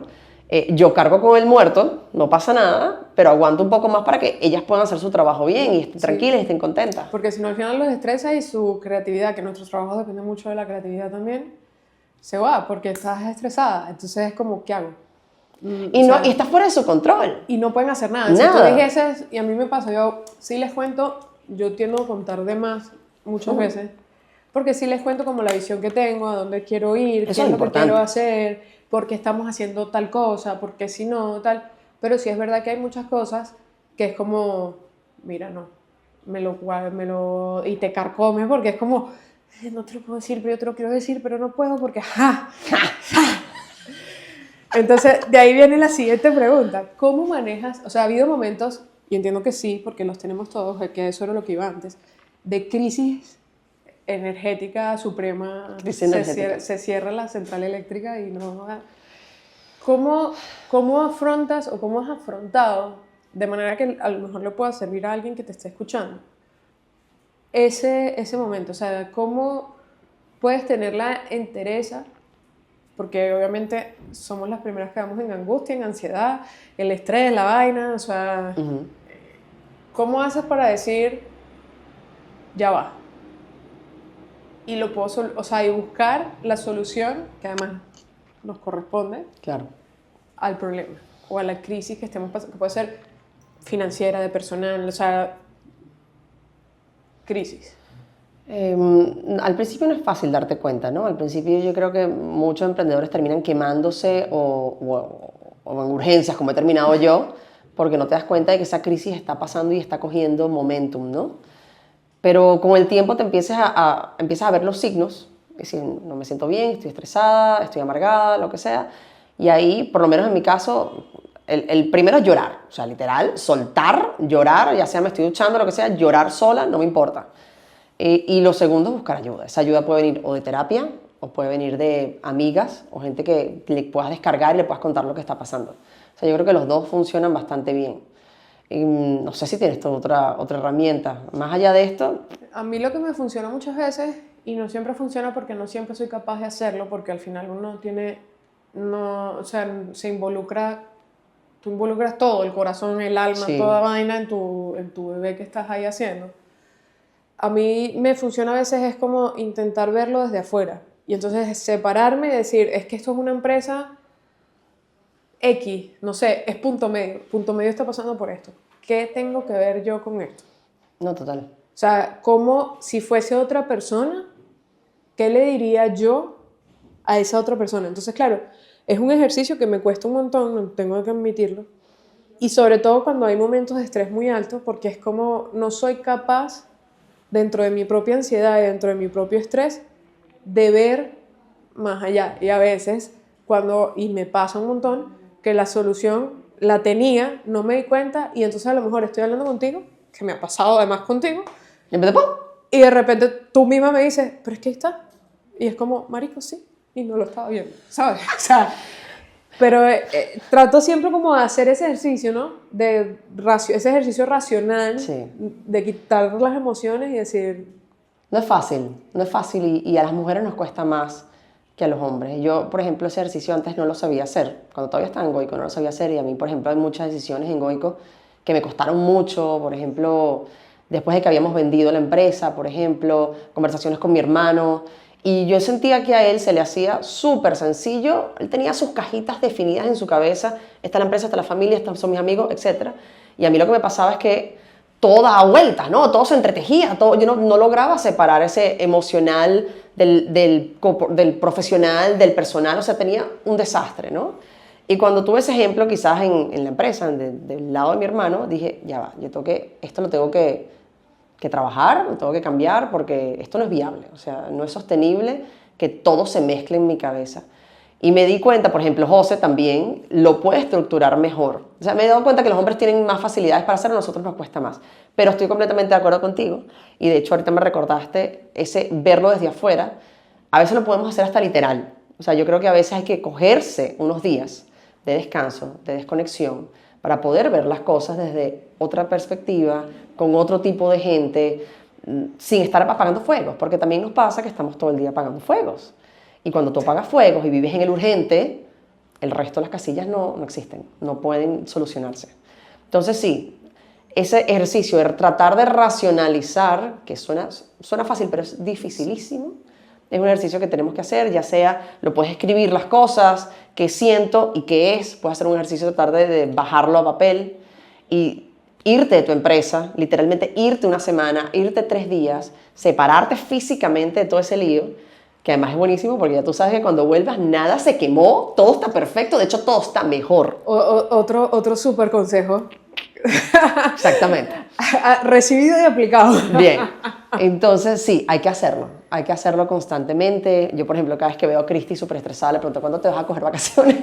yo cargo con el muerto, no pasa nada, pero aguanto un poco más para que ellas puedan hacer su trabajo bien y estén tranquilas y estén contentas.
Porque si no, al final los estresa y su creatividad, que nuestros trabajos dependen mucho de la creatividad también, se va porque estás estresada. Entonces es como, ¿qué hago?
Y está fuera de su control.
Y no pueden hacer nada.
Nada.
Si tú dijeses, y a mí me pasa, yo sí les cuento, yo tiendo a contar de más muchas veces, porque sí les cuento como la visión que tengo, a dónde quiero ir, qué
Eso
es
es
lo que
importante.
quiero hacer, por qué estamos haciendo tal cosa, por qué si no, tal. Pero sí es verdad que hay muchas cosas que es como, mira, no, y te carcome porque es como, no te lo puedo decir, pero yo te lo quiero decir, pero no puedo porque, ¡ja! Entonces, de ahí viene la siguiente pregunta. ¿Cómo manejas? O sea, ha habido momentos, y entiendo que sí, porque los tenemos todos, que eso era lo que iba antes, de crisis energética suprema,
Crisis energética.
se cierra la central eléctrica y no... ¿Cómo afrontas o cómo has afrontado, de manera que a lo mejor le pueda servir a alguien que te esté escuchando, ese momento? O sea, ¿cómo puedes tener la entereza? Porque obviamente somos las primeras que vamos en angustia, en ansiedad, el estrés, la vaina, o sea, ¿cómo haces para decir, ya va? Y lo puedo, o sea, y buscar la solución que además nos corresponde
Claro.
al problema o a la crisis que estemos pasando, que puede ser financiera, de personal, o sea, crisis.
Al principio no es fácil darte cuenta, ¿no? Al principio yo creo que muchos emprendedores terminan quemándose o en urgencias, como he terminado yo, porque no te das cuenta de que esa crisis está pasando y está cogiendo momentum, ¿no? Pero con el tiempo te empiezas a ver los signos, es decir, no me siento bien, estoy estresada, estoy amargada, lo que sea, y ahí, por lo menos en mi caso, el primero es llorar, o sea, literal, soltar, llorar, ya sea me estoy duchando, lo que sea, llorar sola, no me importa. Y lo segundo es buscar ayuda. Esa ayuda puede venir o de terapia, o puede venir de amigas, o gente que le puedas descargar y le puedas contar lo que está pasando. O sea, yo creo que los dos funcionan bastante bien. Y no sé si tienes otra herramienta. Más allá de esto...
A mí lo que me funciona muchas veces, y no siempre funciona porque no siempre soy capaz de hacerlo, porque al final uno tiene, no, o sea, se involucra, tú involucras todo, el corazón, el alma,
Sí.
toda vaina en tu bebé que estás ahí haciendo. A mí me funciona a veces es como intentar verlo desde afuera, y entonces separarme y decir, es que esto es una empresa X, no sé, es punto medio está pasando por esto. ¿Qué tengo que ver yo con esto?
No, total.
O sea, como si fuese otra persona, ¿qué le diría yo a esa otra persona? Entonces, claro, es un ejercicio que me cuesta un montón, tengo que admitirlo. Y sobre todo cuando hay momentos de estrés muy altos, porque es como no soy capaz, dentro de mi propia ansiedad y dentro de mi propio estrés, de ver más allá. Y a veces, y me pasa un montón, que la solución la tenía, no me di cuenta, y entonces a lo mejor estoy hablando contigo, que me ha pasado además contigo,
Y en vez de ¡pum!
y de repente tú misma me dices, pero es que ahí está. Y es como, marico, sí, y no lo estaba viendo, ¿sabes? O sea, pero trato siempre como de hacer ese ejercicio, ¿no? Ese ejercicio racional,
Sí.
de quitar las emociones y decir...
No es fácil y a las mujeres nos cuesta más que a los hombres. Yo, por ejemplo, ese ejercicio antes no lo sabía hacer. Cuando todavía estaba en Goico no lo sabía hacer y a mí, por ejemplo, hay muchas decisiones en Goico que me costaron mucho. Por ejemplo, después de que habíamos vendido la empresa, por ejemplo, conversaciones con mi hermano. Y yo sentía que a él se le hacía súper sencillo. Él tenía sus cajitas definidas en su cabeza. Está la empresa, está la familia, estos son mis amigos, etc. Y a mí lo que me pasaba es que todo daba vueltas, ¿no? Todo se entretejía, yo no lograba separar ese emocional del profesional, del personal, o sea, tenía un desastre, ¿no? Y cuando tuve ese ejemplo quizás en la empresa, del lado de mi hermano, dije, ya va, esto lo tengo que trabajar, lo tengo que cambiar porque esto no es viable, o sea, no es sostenible que todo se mezcle en mi cabeza. Y me di cuenta, por ejemplo, José también lo puede estructurar mejor. O sea, me he dado cuenta que los hombres tienen más facilidades para hacerlo, a nosotros nos cuesta más. Pero estoy completamente de acuerdo contigo. Y de hecho, ahorita me recordaste ese verlo desde afuera. A veces lo podemos hacer hasta literal. O sea, yo creo que a veces hay que cogerse unos días de descanso, de desconexión, para poder ver las cosas desde otra perspectiva, con otro tipo de gente, sin estar apagando fuegos. Porque también nos pasa que estamos todo el día apagando fuegos. Y cuando tú apagas fuegos y vives en el urgente, el resto de las casillas no existen, no pueden solucionarse. Entonces sí, ese ejercicio de tratar de racionalizar, que suena fácil pero es dificilísimo, es un ejercicio que tenemos que hacer, ya sea, lo puedes escribir las cosas, qué siento y qué es, puedes hacer un ejercicio de tratar de bajarlo a papel y irte de tu empresa, literalmente irte una semana, irte 3 días, separarte físicamente de todo ese lío, que además es buenísimo porque ya tú sabes que cuando vuelvas nada se quemó, todo está perfecto, de hecho todo está mejor.
Otro súper consejo.
Exactamente.
Recibido y aplicado.
Bien, entonces sí, hay que hacerlo constantemente. Yo, por ejemplo, cada vez que veo a Cristi súper estresada, le pregunto, ¿cuándo te vas a coger vacaciones?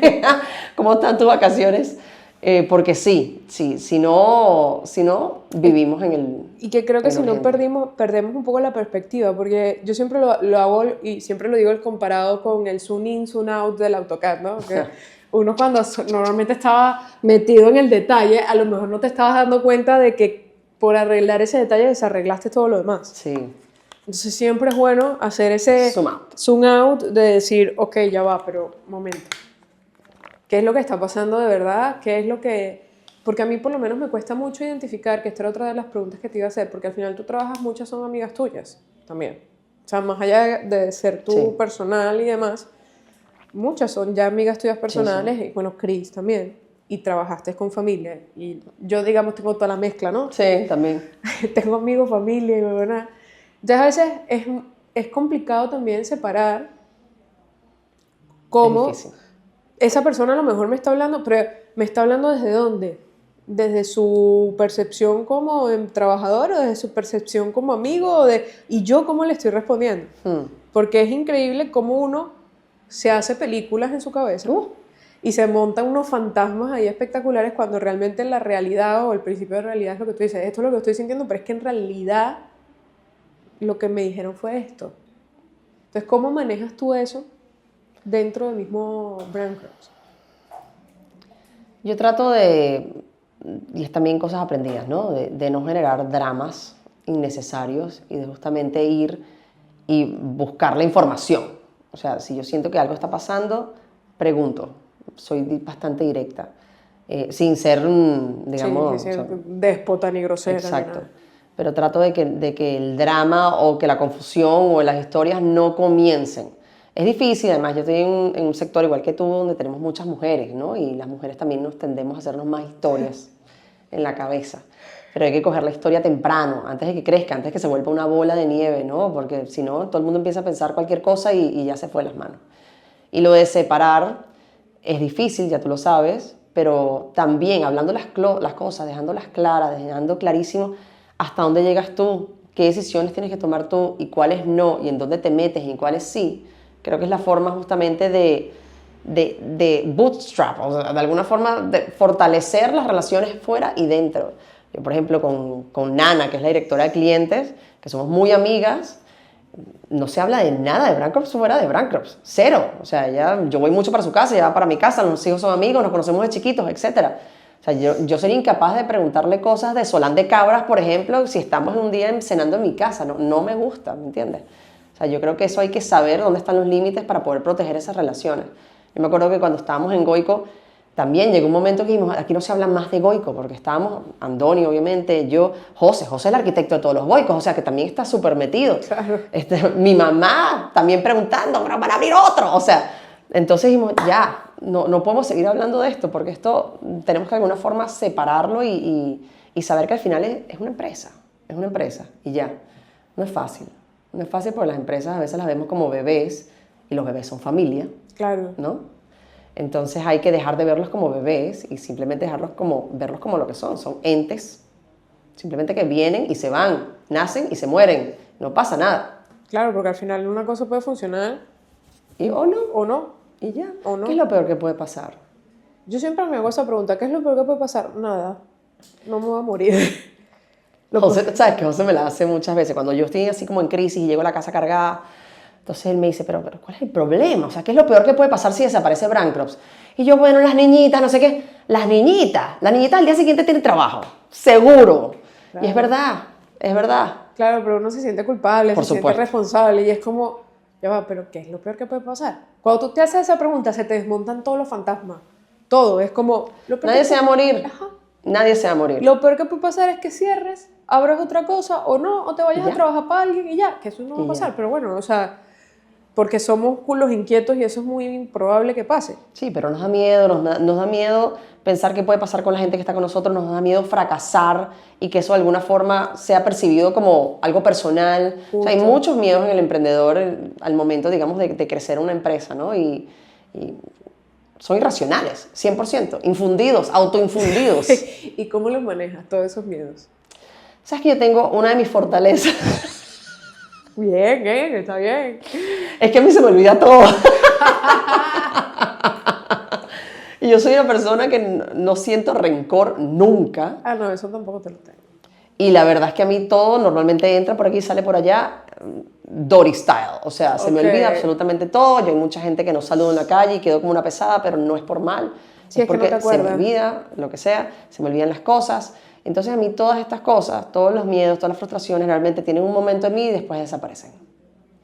¿Cómo están tus vacaciones? Porque si no, vivimos en el...
Y que creo que si no
urgente.
perdemos un poco la perspectiva, porque yo siempre lo hago y siempre lo digo el comparado con el zoom in, zoom out del AutoCAD, ¿no? Que uno cuando normalmente estaba metido en el detalle, a lo mejor no te estabas dando cuenta de que por arreglar ese detalle desarreglaste todo lo demás.
Sí,
Entonces siempre es bueno hacer ese
zoom out.
zoom out de decir, ok, ya va, pero momento. ¿Qué es lo que está pasando de verdad? ¿Qué es lo que...? Porque a mí por lo menos me cuesta mucho identificar, que esta era otra de las preguntas que te iba a hacer, porque al final tú trabajas, muchas son amigas tuyas también. O sea, más allá de ser tú
Sí.
personal y demás, muchas son ya amigas tuyas personales, y bueno, Chris también, y trabajaste con familia. Y yo, digamos, tengo toda la mezcla, ¿no?
Sí, también.
Tengo amigos, familia y bueno. Entonces a veces es complicado también separar cómo
Es difícil.
esa persona a lo mejor me está hablando, pero me está hablando desde dónde, desde su percepción como trabajador o desde su percepción como amigo y yo cómo le estoy respondiendo. Porque es increíble cómo uno se hace películas en su cabeza y se montan unos fantasmas ahí espectaculares cuando realmente la realidad o el principio de realidad es lo que tú dices, esto es lo que estoy sintiendo, pero es que en realidad lo que me dijeron fue esto. Entonces, ¿cómo manejas tú eso dentro del mismo Brand Crops?
Yo trato de, y es también cosas aprendidas, ¿no? De no generar dramas innecesarios y de justamente ir y buscar la información. O sea, si yo siento que algo está pasando, pregunto. Soy bastante directa. Sin ser, digamos...
Sí,
o sea,
déspota ni grosera.
exacto.
Ni nada.
Pero trato de que el drama o que la confusión o las historias no comiencen. Es difícil, además yo estoy en un sector igual que tú, donde tenemos muchas mujeres, ¿no? Y las mujeres también nos tendemos a hacernos más historias en la cabeza. Pero hay que coger la historia temprano, antes de que crezca, antes de que se vuelva una bola de nieve, ¿no? Porque si no, todo el mundo empieza a pensar cualquier cosa y ya se fue de las manos. Y lo de separar es difícil, ya tú lo sabes, pero también hablando las cosas, dejándolas claras, dejando clarísimo hasta dónde llegas tú, qué decisiones tienes que tomar tú y cuáles no, y en dónde te metes y en cuáles sí. Creo que es la forma justamente de bootstrap, o sea, de alguna forma de fortalecer las relaciones fuera y dentro. Yo, por ejemplo, con Nana, que es la directora de clientes, que somos muy amigas, no se habla de nada de Brand Crops fuera de Brand Crops, cero. O sea, yo voy mucho para su casa, ella va para mi casa, los hijos son amigos, nos conocemos de chiquitos, etc. O sea, yo sería incapaz de preguntarle cosas de Solán de Cabras, por ejemplo, si estamos un día cenando en mi casa. No me gusta, ¿me entiendes? O sea, yo creo que eso hay que saber dónde están los límites para poder proteger esas relaciones. Yo me acuerdo que cuando estábamos en Goico, también llegó un momento que dijimos, aquí no se habla más de Goico, porque estábamos, Andoni obviamente, yo, José es el arquitecto de todos los Goicos, o sea que también está súper metido.
Claro.
Mi mamá también preguntando, ¿pero van a abrir otro? O sea, entonces dijimos, ya, no podemos seguir hablando de esto, porque esto tenemos que de alguna forma separarlo y saber que al final es una empresa, y ya. No es fácil porque las empresas a veces las vemos como bebés, y los bebés son familia,
Claro.
¿no? Entonces hay que dejar de verlos como bebés y simplemente verlos como lo que son entes, simplemente que vienen y se van, nacen y se mueren, no pasa nada.
Claro, porque al final una cosa puede funcionar
Y
o no.
y ya.
¿O no?
¿Qué es lo peor que puede pasar?
Yo siempre me hago esa pregunta, ¿qué es lo peor que puede pasar? Nada, no me voy a morir.
¿Sabes que José me la hace muchas veces? Cuando yo estoy así como en crisis y llego a la casa cargada, entonces él me dice, pero ¿cuál es el problema? O sea, ¿qué es lo peor que puede pasar si desaparece Brand Crops? Y yo, bueno, las niñitas, no sé qué. Las niñitas al día siguiente tienen trabajo, seguro.
Claro.
Y es verdad.
Claro, pero uno se siente culpable,
Por
se siente
supuesto.
responsable y es como, ya va, pero ¿qué es lo peor que puede pasar? Cuando tú te haces esa pregunta, se te desmontan todos los fantasmas. Todo, es como... Lo peor
Nadie
que
se va a morir.
Ajá.
Nadie se va a morir.
Lo peor que puede pasar es que cierres, abras otra cosa o no, o te vayas
Y ya.
a trabajar para alguien y ya, que eso no va a
Y
pasar,
ya.
pero bueno, o sea, porque somos los inquietos y eso es muy improbable que pase.
Sí, pero nos da miedo, nos da miedo pensar qué puede pasar con la gente que está con nosotros, nos da miedo fracasar y que eso de alguna forma sea percibido como algo personal. O sea, hay muchos miedos en el emprendedor al momento, digamos, de crecer una empresa, ¿no? Y son irracionales, 100%, infundidos, autoinfundidos.
¿Y cómo los manejas, todos esos miedos?
¿Sabes que yo tengo una de mis fortalezas?
Bien, está bien.
Es que a mí se me olvida todo. Y yo soy una persona que no siento rencor nunca.
Ah, no, eso tampoco te lo tengo.
Y la verdad es que a mí todo normalmente entra por aquí y sale por allá, Dory style. O sea, se me olvida absolutamente todo. Yo hay mucha gente que nos saluda en la calle y quedo como una pesada, pero no es por mal.
Sí,
es
porque
porque
no te
se me
acuerdas.
olvida lo que sea, se me olvidan las cosas. Entonces a mí todas estas cosas, todos los miedos, todas las frustraciones realmente tienen un momento en mí y después desaparecen.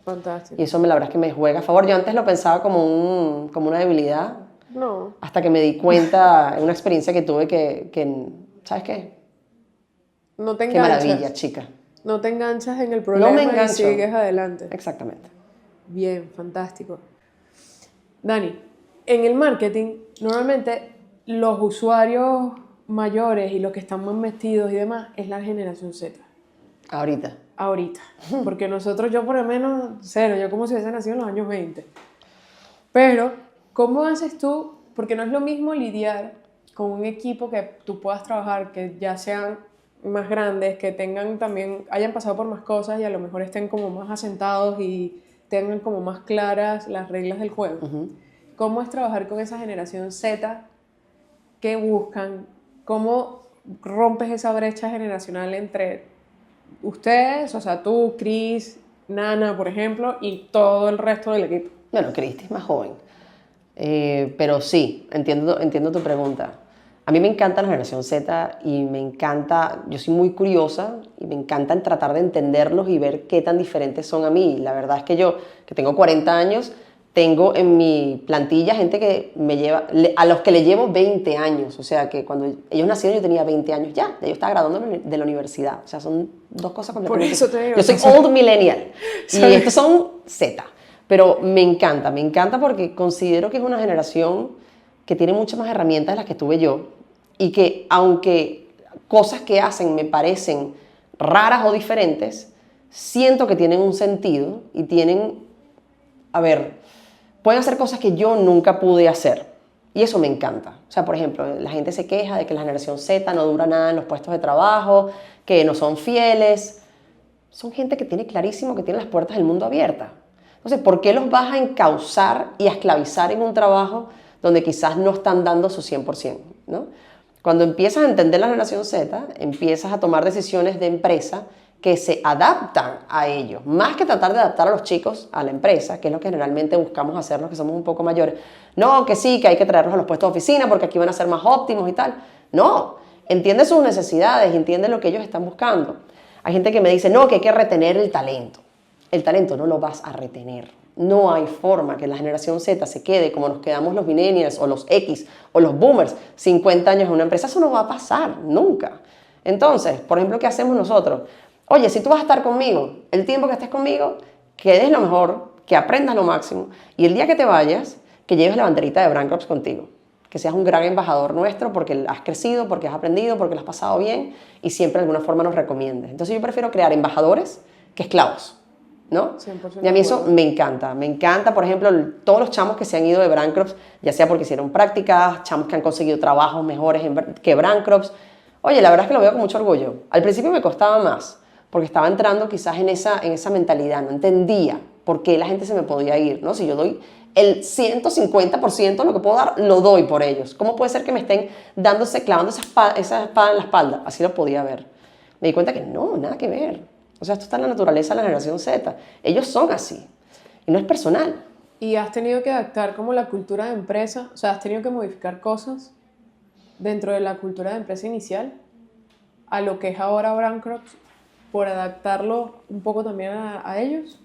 Fantástico.
Y eso la verdad es que me juega a favor. Yo antes lo pensaba como una debilidad,
No.
hasta que me di cuenta en una experiencia que tuve que ¿sabes qué?
No te
Qué
enganchas.
maravilla, chica.
No te enganchas en el problema
me
y
engancho.
sigues adelante.
Exactamente.
Bien, fantástico. Dani, en el marketing, normalmente los usuarios mayores y los que están más metidos y demás es la generación Z.
Ahorita.
Ahorita. Porque nosotros, yo por lo menos, cero, yo como si hubiese nacido en los años 20. Pero, ¿cómo haces tú? Porque no es lo mismo lidiar con un equipo que tú puedas trabajar, que ya sean más grandes, que tengan también, hayan pasado por más cosas y a lo mejor estén como más asentados y tengan como más claras las reglas del juego. ¿Cómo es trabajar con esa generación Z? ¿Qué buscan? ¿Cómo rompes esa brecha generacional entre ustedes, o sea, tú, Chris, Nana, por ejemplo, y todo el resto del equipo?
Bueno, Cristi es más joven. Pero sí, entiendo tu pregunta. A mí me encanta la generación Z y me encanta, yo soy muy curiosa y me encanta tratar de entenderlos y ver qué tan diferentes son a mí. La verdad es que yo, que tengo 40 años, tengo en mi plantilla gente que a los que le llevo 20 años. O sea, que cuando ellos nacieron yo tenía 20 años ya yo estaba graduándome de la universidad. O sea, son dos cosas completamente
Por eso te digo.
Yo soy old millennial y estos son Z. Pero me encanta porque considero que es una generación que tiene muchas más herramientas de las que tuve yo y que aunque cosas que hacen me parecen raras o diferentes, siento que tienen un sentido y pueden hacer cosas que yo nunca pude hacer y eso me encanta. O sea, por ejemplo, la gente se queja de que la generación Z no dura nada en los puestos de trabajo, que no son fieles. Son gente que tiene clarísimo que tiene las puertas del mundo abiertas. Entonces, ¿por qué los vas a encauzar y a esclavizar en un trabajo donde quizás no están dando su 100%? ¿No? Cuando empiezas a entender la generación Z, empiezas a tomar decisiones de empresa que se adaptan a ellos, más que tratar de adaptar a los chicos a la empresa, que es lo que generalmente buscamos hacer los que somos un poco mayores. No, que sí, que hay que traerlos a los puestos de oficina porque aquí van a ser más óptimos y tal. No, entiende sus necesidades, entiende lo que ellos están buscando. Hay gente que me dice, no, que hay que retener el talento. El talento no lo vas a retener. No hay forma que la generación Z se quede como nos quedamos los millennials o los X o los boomers 50 años en una empresa. Eso no va a pasar nunca. Entonces, por ejemplo, ¿qué hacemos nosotros? Oye, si tú vas a estar conmigo, el tiempo que estés conmigo, que des lo mejor, que aprendas lo máximo y el día que te vayas, que lleves la banderita de Brand Corp contigo. Que seas un gran embajador nuestro porque has crecido, porque has aprendido, porque lo has pasado bien y siempre de alguna forma nos recomiendes. Entonces yo prefiero crear embajadores que esclavos, ¿no?
100%
Y a mí eso me encanta, por ejemplo, todos los chamos que se han ido de Brand Corp, ya sea porque hicieron prácticas, chamos que han conseguido trabajos mejores que Brand Corp. Oye, la verdad es que lo veo con mucho orgullo. Al principio me costaba más, porque estaba entrando quizás en esa mentalidad, no entendía por qué la gente se me podía ir, ¿no? Si yo doy el 150% de lo que puedo dar, lo doy por ellos. ¿Cómo puede ser que me estén clavando esa espada en la espalda? Así lo podía ver. Me di cuenta que no, nada que ver. O sea, esto está en la naturaleza de la generación Z. Ellos son así. Y no es personal.
¿Y has tenido que adaptar como la cultura de empresa? O sea, ¿has tenido que modificar cosas dentro de la cultura de empresa inicial a lo que es ahora Brand Corp por adaptarlo un poco también a ellos?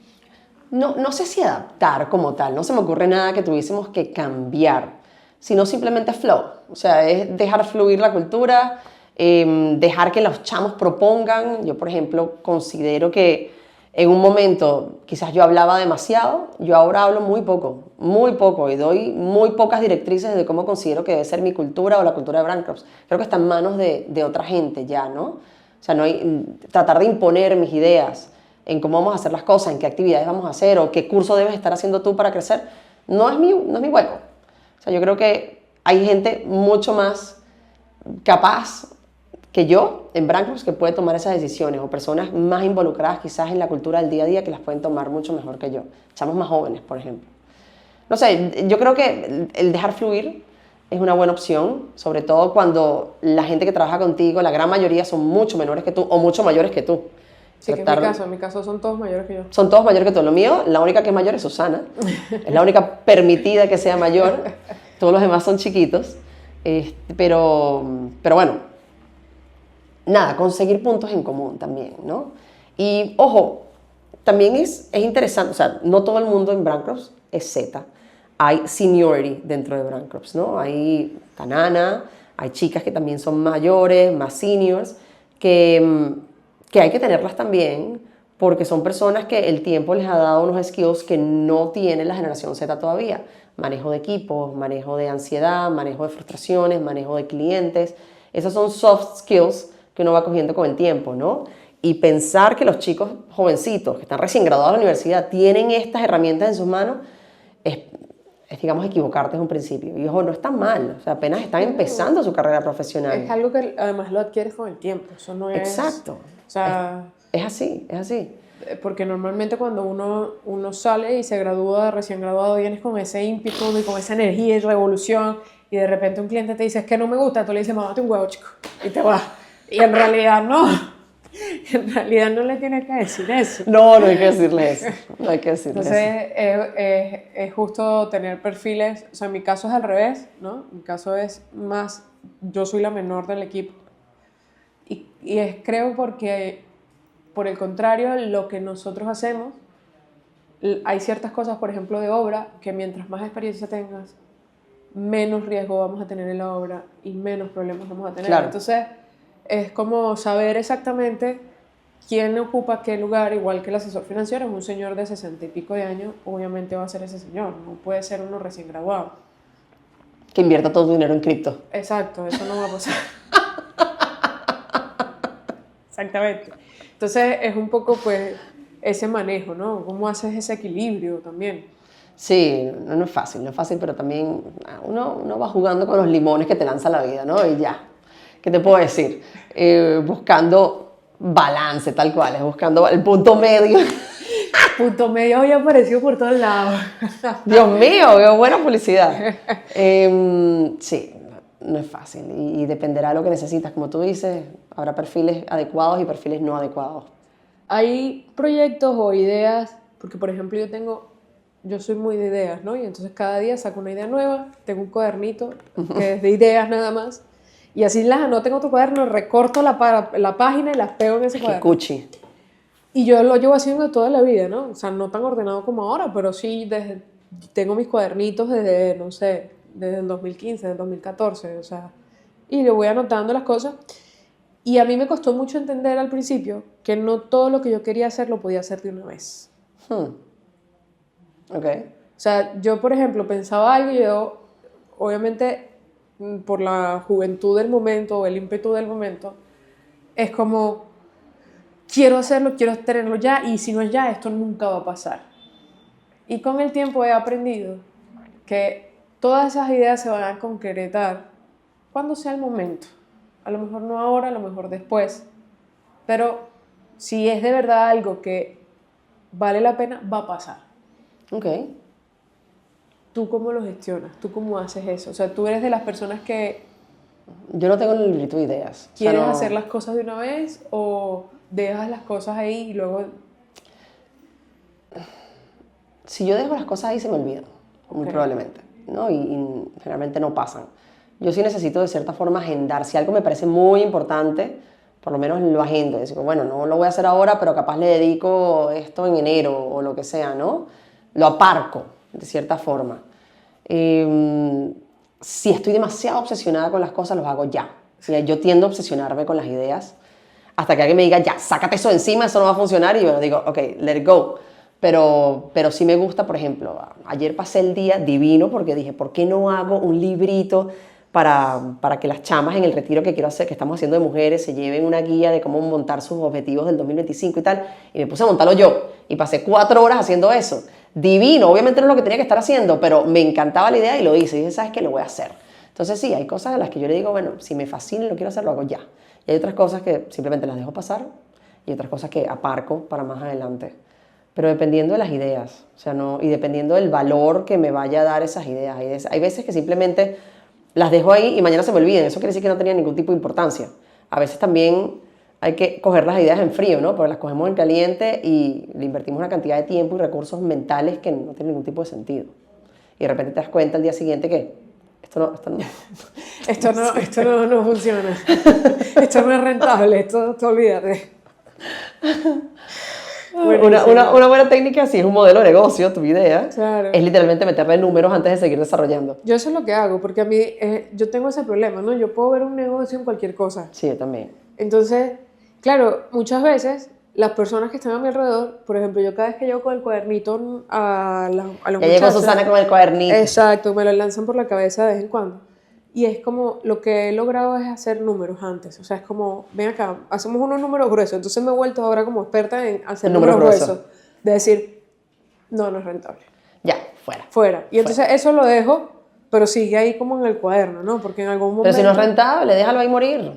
No sé si adaptar como tal. No se me ocurre nada que tuviésemos que cambiar, sino simplemente flow. O sea, es dejar fluir la cultura, dejar que los chamos propongan. Yo, por ejemplo, considero que En un momento quizás yo hablaba demasiado, yo ahora hablo muy poco y doy muy pocas directrices de cómo considero que debe ser mi cultura o la cultura de Brand Crops. Creo que está en manos de otra gente ya, ¿no? O sea, no hay, tratar de imponer mis ideas en cómo vamos a hacer las cosas, en qué actividades vamos a hacer o qué curso debes estar haciendo tú para crecer, no es mi hueco. O sea, yo creo que hay gente mucho más capaz que yo en Brand Crops que puede tomar esas decisiones o personas más involucradas quizás en la cultura del día a día que las pueden tomar mucho mejor que yo. Chamos más jóvenes, por ejemplo. No sé, yo creo que el dejar fluir es una buena opción, sobre todo cuando la gente que trabaja contigo, la gran mayoría son mucho menores que tú o mucho mayores que tú.
Sí, que en mi caso son todos mayores que yo.
Son todos mayores que tú. Lo mío, la única que es mayor es Susana. Es la única permitida que sea mayor. Todos los demás son chiquitos. Pero bueno, nada, conseguir puntos en común también, ¿no? Y, ojo, también es interesante, o sea, no todo el mundo en Brand Crops es Z. Hay seniority dentro de Brand Crops, ¿no? Hay Tanana, hay chicas que también son mayores, más seniors, que hay que tenerlas también porque son personas que el tiempo les ha dado unos skills que no tiene la generación Z todavía. Manejo de equipos, manejo de ansiedad, manejo de frustraciones, manejo de clientes. Esos son soft skills que uno va cogiendo con el tiempo, ¿no? Y pensar que los chicos jovencitos que están recién graduados de la universidad tienen estas herramientas en sus manos es digamos, equivocarte desde un principio. Y ojo, no está mal, o sea, apenas están empezando su carrera profesional.
Es algo que además lo adquieres con el tiempo, eso no es...
Exacto.
O sea...
Es así, es así.
Porque normalmente cuando uno sale y se gradúa, recién graduado, vienes con ese ímpetu y con esa energía y revolución y de repente un cliente te dice, es que no me gusta, tú le dices, mámate un huevo, chico, y te vas. Y en realidad no. En realidad no le tienes que decir eso.
No, no hay que decirle eso. No hay que decirle
Entonces,
eso.
es justo tener perfiles, o sea, en mi caso es al revés, ¿no? Mi caso es más, yo soy la menor del equipo. Y es creo porque, por el contrario, lo que nosotros hacemos, hay ciertas cosas, por ejemplo, de obra, que mientras más experiencia tengas, menos riesgo vamos a tener en la obra y menos problemas vamos a tener.
Claro.
Entonces, es como saber exactamente quién ocupa qué lugar, igual que el asesor financiero, es un señor de 60 y pico de años, obviamente va a ser ese señor, no puede ser uno recién graduado.
Que invierta todo tu dinero en cripto.
Exacto, eso no va a pasar. Exactamente. Entonces, es un poco, pues, ese manejo, ¿no? ¿Cómo haces ese equilibrio también?
Sí, no es fácil, pero también uno va jugando con los limones que te lanza la vida, ¿no? Y ya. ¿Qué te puedo decir? Buscando balance, tal cual, buscando el punto medio.
Punto medio hoy apareció por todos lados.
Dios mío, qué buena publicidad. Sí, no es fácil y dependerá de lo que necesitas. Como tú dices, habrá perfiles adecuados y perfiles no adecuados.
Hay proyectos o ideas, porque por ejemplo yo soy muy de ideas, ¿no? Y entonces cada día saco una idea nueva, tengo un cuadernito que es de ideas nada más. Y así las anoto en otro cuaderno, recorto la página y las pego en ese cuaderno.
Cuchi.
Y yo lo llevo haciendo toda la vida, ¿no? O sea, no tan ordenado como ahora, pero sí tengo mis cuadernitos desde, no sé, desde el 2015, desde el 2014, o sea, y le voy anotando las cosas. Y a mí me costó mucho entender al principio que no todo lo que yo quería hacer lo podía hacer de una vez.
Ok.
O sea, yo, por ejemplo, pensaba algo y yo, obviamente, por la juventud del momento o el ímpetu del momento, es como, quiero hacerlo, quiero tenerlo ya, y si no es ya, esto nunca va a pasar. Y con el tiempo he aprendido que todas esas ideas se van a concretar cuando sea el momento. A lo mejor no ahora, a lo mejor después. Pero si es de verdad algo que vale la pena, va a pasar.
Ok.
¿Tú cómo lo gestionas? ¿Tú cómo haces eso? O sea, ¿tú eres de las personas que
Yo no tengo el librito de ideas.
quieres
O sea, no...
hacer las cosas de una vez o dejas las cosas ahí y luego...?
Si yo dejo las cosas ahí se me olvidan, muy probablemente, ¿no? Y generalmente no pasan. Yo sí necesito de cierta forma agendar. Si algo me parece muy importante, por lo menos lo agendo. Digo, bueno, no lo voy a hacer ahora, pero capaz le dedico esto en enero o lo que sea, ¿no? Lo aparco, de cierta forma. Si estoy demasiado obsesionada con las cosas, los hago ya. Yo tiendo a obsesionarme con las ideas. hasta que alguien me diga, ya, sácate eso de encima, eso no va a funcionar, y yo digo, ok, let it go. Pero sí me gusta, por ejemplo, ayer pasé el día divino porque dije, ¿por qué no hago un librito para que las chamas en el retiro que quiero hacer, que estamos haciendo de mujeres, se lleven una guía de cómo montar sus objetivos del 2025 y tal? Y me puse a montarlo yo y pasé 4 horas haciendo eso. Divino, obviamente no es lo que tenía que estar haciendo, pero me encantaba la idea y lo hice. Y dije, ¿sabes qué? Lo voy a hacer. Entonces sí, hay cosas a las que yo le digo, bueno, si me fascina y lo quiero hacer, lo hago ya. Y hay otras cosas que simplemente las dejo pasar y otras cosas que aparco para más adelante. Pero dependiendo de las ideas, o sea, no, y dependiendo del valor que me vaya a dar esas ideas. Hay veces que simplemente las dejo ahí y mañana se me olviden. Eso quiere decir que no tenía ningún tipo de importancia. A veces también hay que coger las ideas en frío, ¿no? Porque las cogemos en caliente y le invertimos una cantidad de tiempo y recursos mentales que no tienen ningún tipo de sentido. Y de repente te das cuenta al día siguiente que esto no
Esto no funciona. Esto no es rentable, esto olvídate.
Una buena técnica, si es un modelo de negocio, tu idea,
Claro.
es literalmente meterle números antes de seguir desarrollando.
Yo eso es lo que hago, porque a mí, yo tengo ese problema, ¿no? Yo puedo ver un negocio en cualquier cosa.
Sí, yo también.
Entonces, claro, muchas veces las personas que están a mi alrededor, por ejemplo, yo cada vez que llego con el cuadernito a los
Ya llegó
muchachos,
Susana con el cuadernito.
exacto, me lo lanzan por la cabeza de vez en cuando. Y es como, lo que he logrado es hacer números antes. O sea, es como, ven acá, hacemos unos números gruesos. Entonces me he vuelto ahora como experta en hacer números gruesos. De decir, no es rentable.
Ya, fuera.
Fuera. Y entonces eso lo dejo, pero sigue ahí como en el cuaderno, ¿no? Porque en algún momento...
Pero si no es rentable, déjalo ahí morir.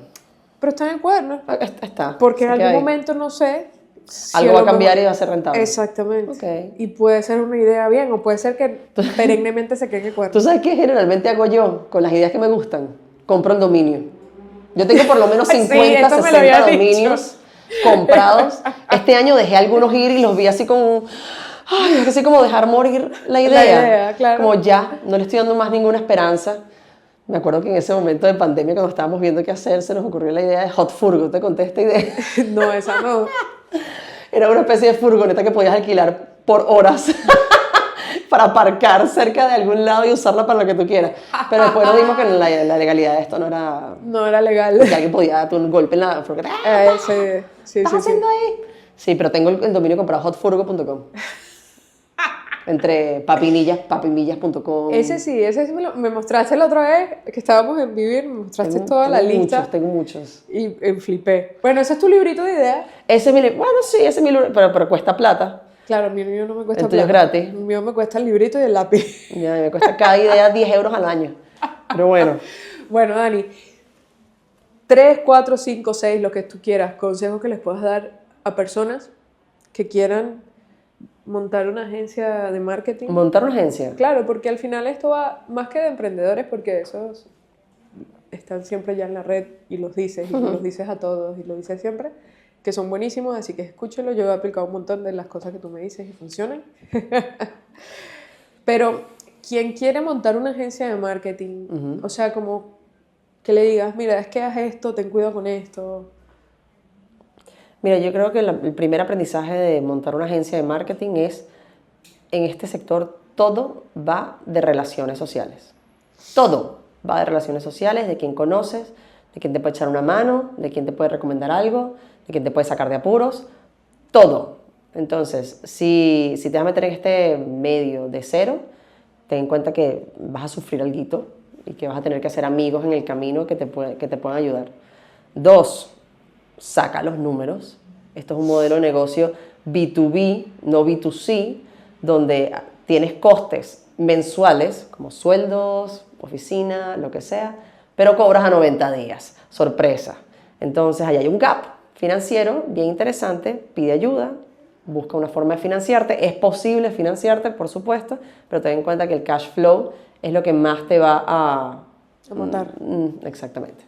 Pero está en el cuaderno.
Está.
Porque en
se queda
algún
ahí.
momento, no sé... si
Algo
a
va a
lo
cambiar
mejor-
y va a ser rentable.
Exactamente.
Ok.
Y puede ser una idea bien, o puede ser que perennemente se quede en el cuaderno.
¿Tú sabes qué generalmente hago yo con las ideas que me gustan? Compro el dominio. Yo tengo por lo menos
Sí,
50,
esto me lo
60
había
dominios comprados. Este año dejé algunos ir y los vi así como... Ay, es así como dejar morir la idea.
La idea, claro.
Como ya, no le estoy dando más ninguna esperanza. Me acuerdo que en ese momento de pandemia, cuando estábamos viendo qué hacer, se nos ocurrió la idea de Hot Furgo. ¿Te conté esta idea?
No, esa no.
Era una especie de furgoneta que podías alquilar por horas para aparcar cerca de algún lado y usarla para lo que tú quieras. Pero después nos dimos que la legalidad de esto no era...
No era legal.
Que alguien podía darte un golpe en la furgoneta.
Sí, sí,
¿Estás
sí.
haciendo ahí? Sí, pero tengo el dominio comprado hotfurgo.com. Entre papimillas.com.
Ese sí me mostraste la otra vez que estábamos en Vivir, me mostraste toda la lista
Tengo muchos.
y flipé. Bueno, ese es tu librito de ideas.
Ese es mi bueno, sí, ese es mi libro, pero cuesta plata.
Claro, el mío no me cuesta
El tuyo es
plata.
gratis.
El mío me cuesta el librito y el lápiz.
Ya, me cuesta cada idea 10 euros al año. Pero bueno.
Bueno, Dani, 3, 4, 5, 6, lo que tú quieras, consejos que les puedas dar a personas que quieran montar una agencia de marketing.
Montar una agencia.
Claro, porque al final esto va más que de emprendedores, porque esos están siempre ya en la red y los dices, y los dices a todos y lo dices siempre, que son buenísimos, así que escúchelo. Yo he aplicado un montón de las cosas que tú me dices y funcionan. Pero quien quiere montar una agencia de marketing, o sea, como que le digas, mira, es que haz esto, ten cuidado con esto.
Mira, yo creo que el primer aprendizaje de montar una agencia de marketing es, en este sector, todo va de relaciones sociales. Todo va de relaciones sociales, de quién conoces, de quién te puede echar una mano, de quién te puede recomendar algo, de quién te puede sacar de apuros, todo. Entonces, si te vas a meter en este medio de cero, ten en cuenta que vas a sufrir alguito y que vas a tener que hacer amigos en el camino que te puedan ayudar. 2, saca los números. Esto es un modelo de negocio B2B, no B2C, donde tienes costes mensuales, como sueldos, oficina, lo que sea, pero cobras a 90 días. Sorpresa. Entonces, ahí hay un gap financiero bien interesante. Pide ayuda, busca una forma de financiarte. Es posible financiarte, por supuesto, pero ten en cuenta que el cash flow es lo que más te va a
montar.
Exactamente.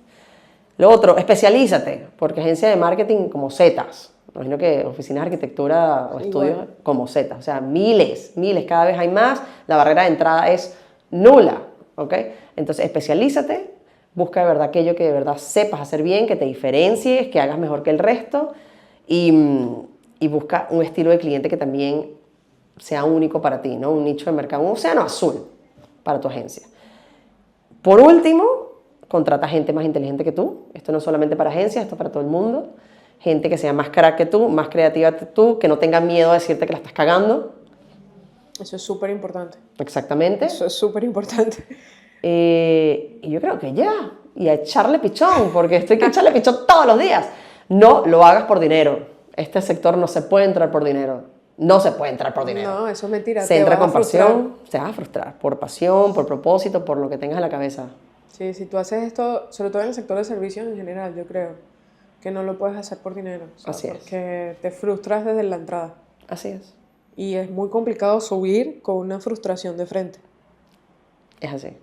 Lo otro, especialízate, porque agencia de marketing como Zetas, imagino que oficinas de arquitectura o estudios como Zetas, o sea, miles, cada vez hay más, la barrera de entrada es nula, ¿ok? Entonces, especialízate, busca de verdad aquello que de verdad sepas hacer bien, que te diferencies, que hagas mejor que el resto y busca un estilo de cliente que también sea único para ti, ¿no? Un nicho de mercado, un océano azul para tu agencia. Por último, contrata gente más inteligente que tú. Esto no es solamente para agencias, esto es para todo el mundo. gente que sea más crack que tú, más creativa que tú, que no tenga miedo a decirte que la estás cagando.
Eso es súper importante.
Exactamente.
Eso es súper importante.
Y yo creo que ya, y a echarle pichón, porque esto hay que echarle pichón todos los días. No lo hagas por dinero. Este sector no se puede entrar por dinero. No se puede entrar por dinero.
No, eso es mentira.
Se
te
entra
vas a
con
frustrar.
pasión, te vas a frustrar. Por pasión, por propósito, por lo que tengas en la cabeza.
Sí, si tú haces esto, sobre todo en el sector de servicios en general, yo creo que no lo puedes hacer por dinero. O sea,
Así es.
porque te frustras desde la entrada.
Así es.
Y es muy complicado subir con una frustración de frente.
Es así.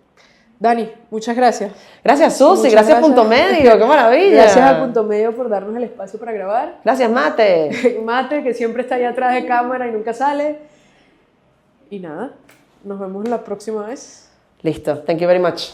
Dani, muchas gracias.
Gracias, Susi.
Muchas
Gracias, Punto
gracias.
Medio. ¡Qué maravilla!
Gracias a Punto Medio por darnos el espacio para grabar.
Gracias, Mate.
Mate, que siempre está allá atrás de cámara y nunca sale. Y nada, nos vemos la próxima vez.
Listo. Thank you very much.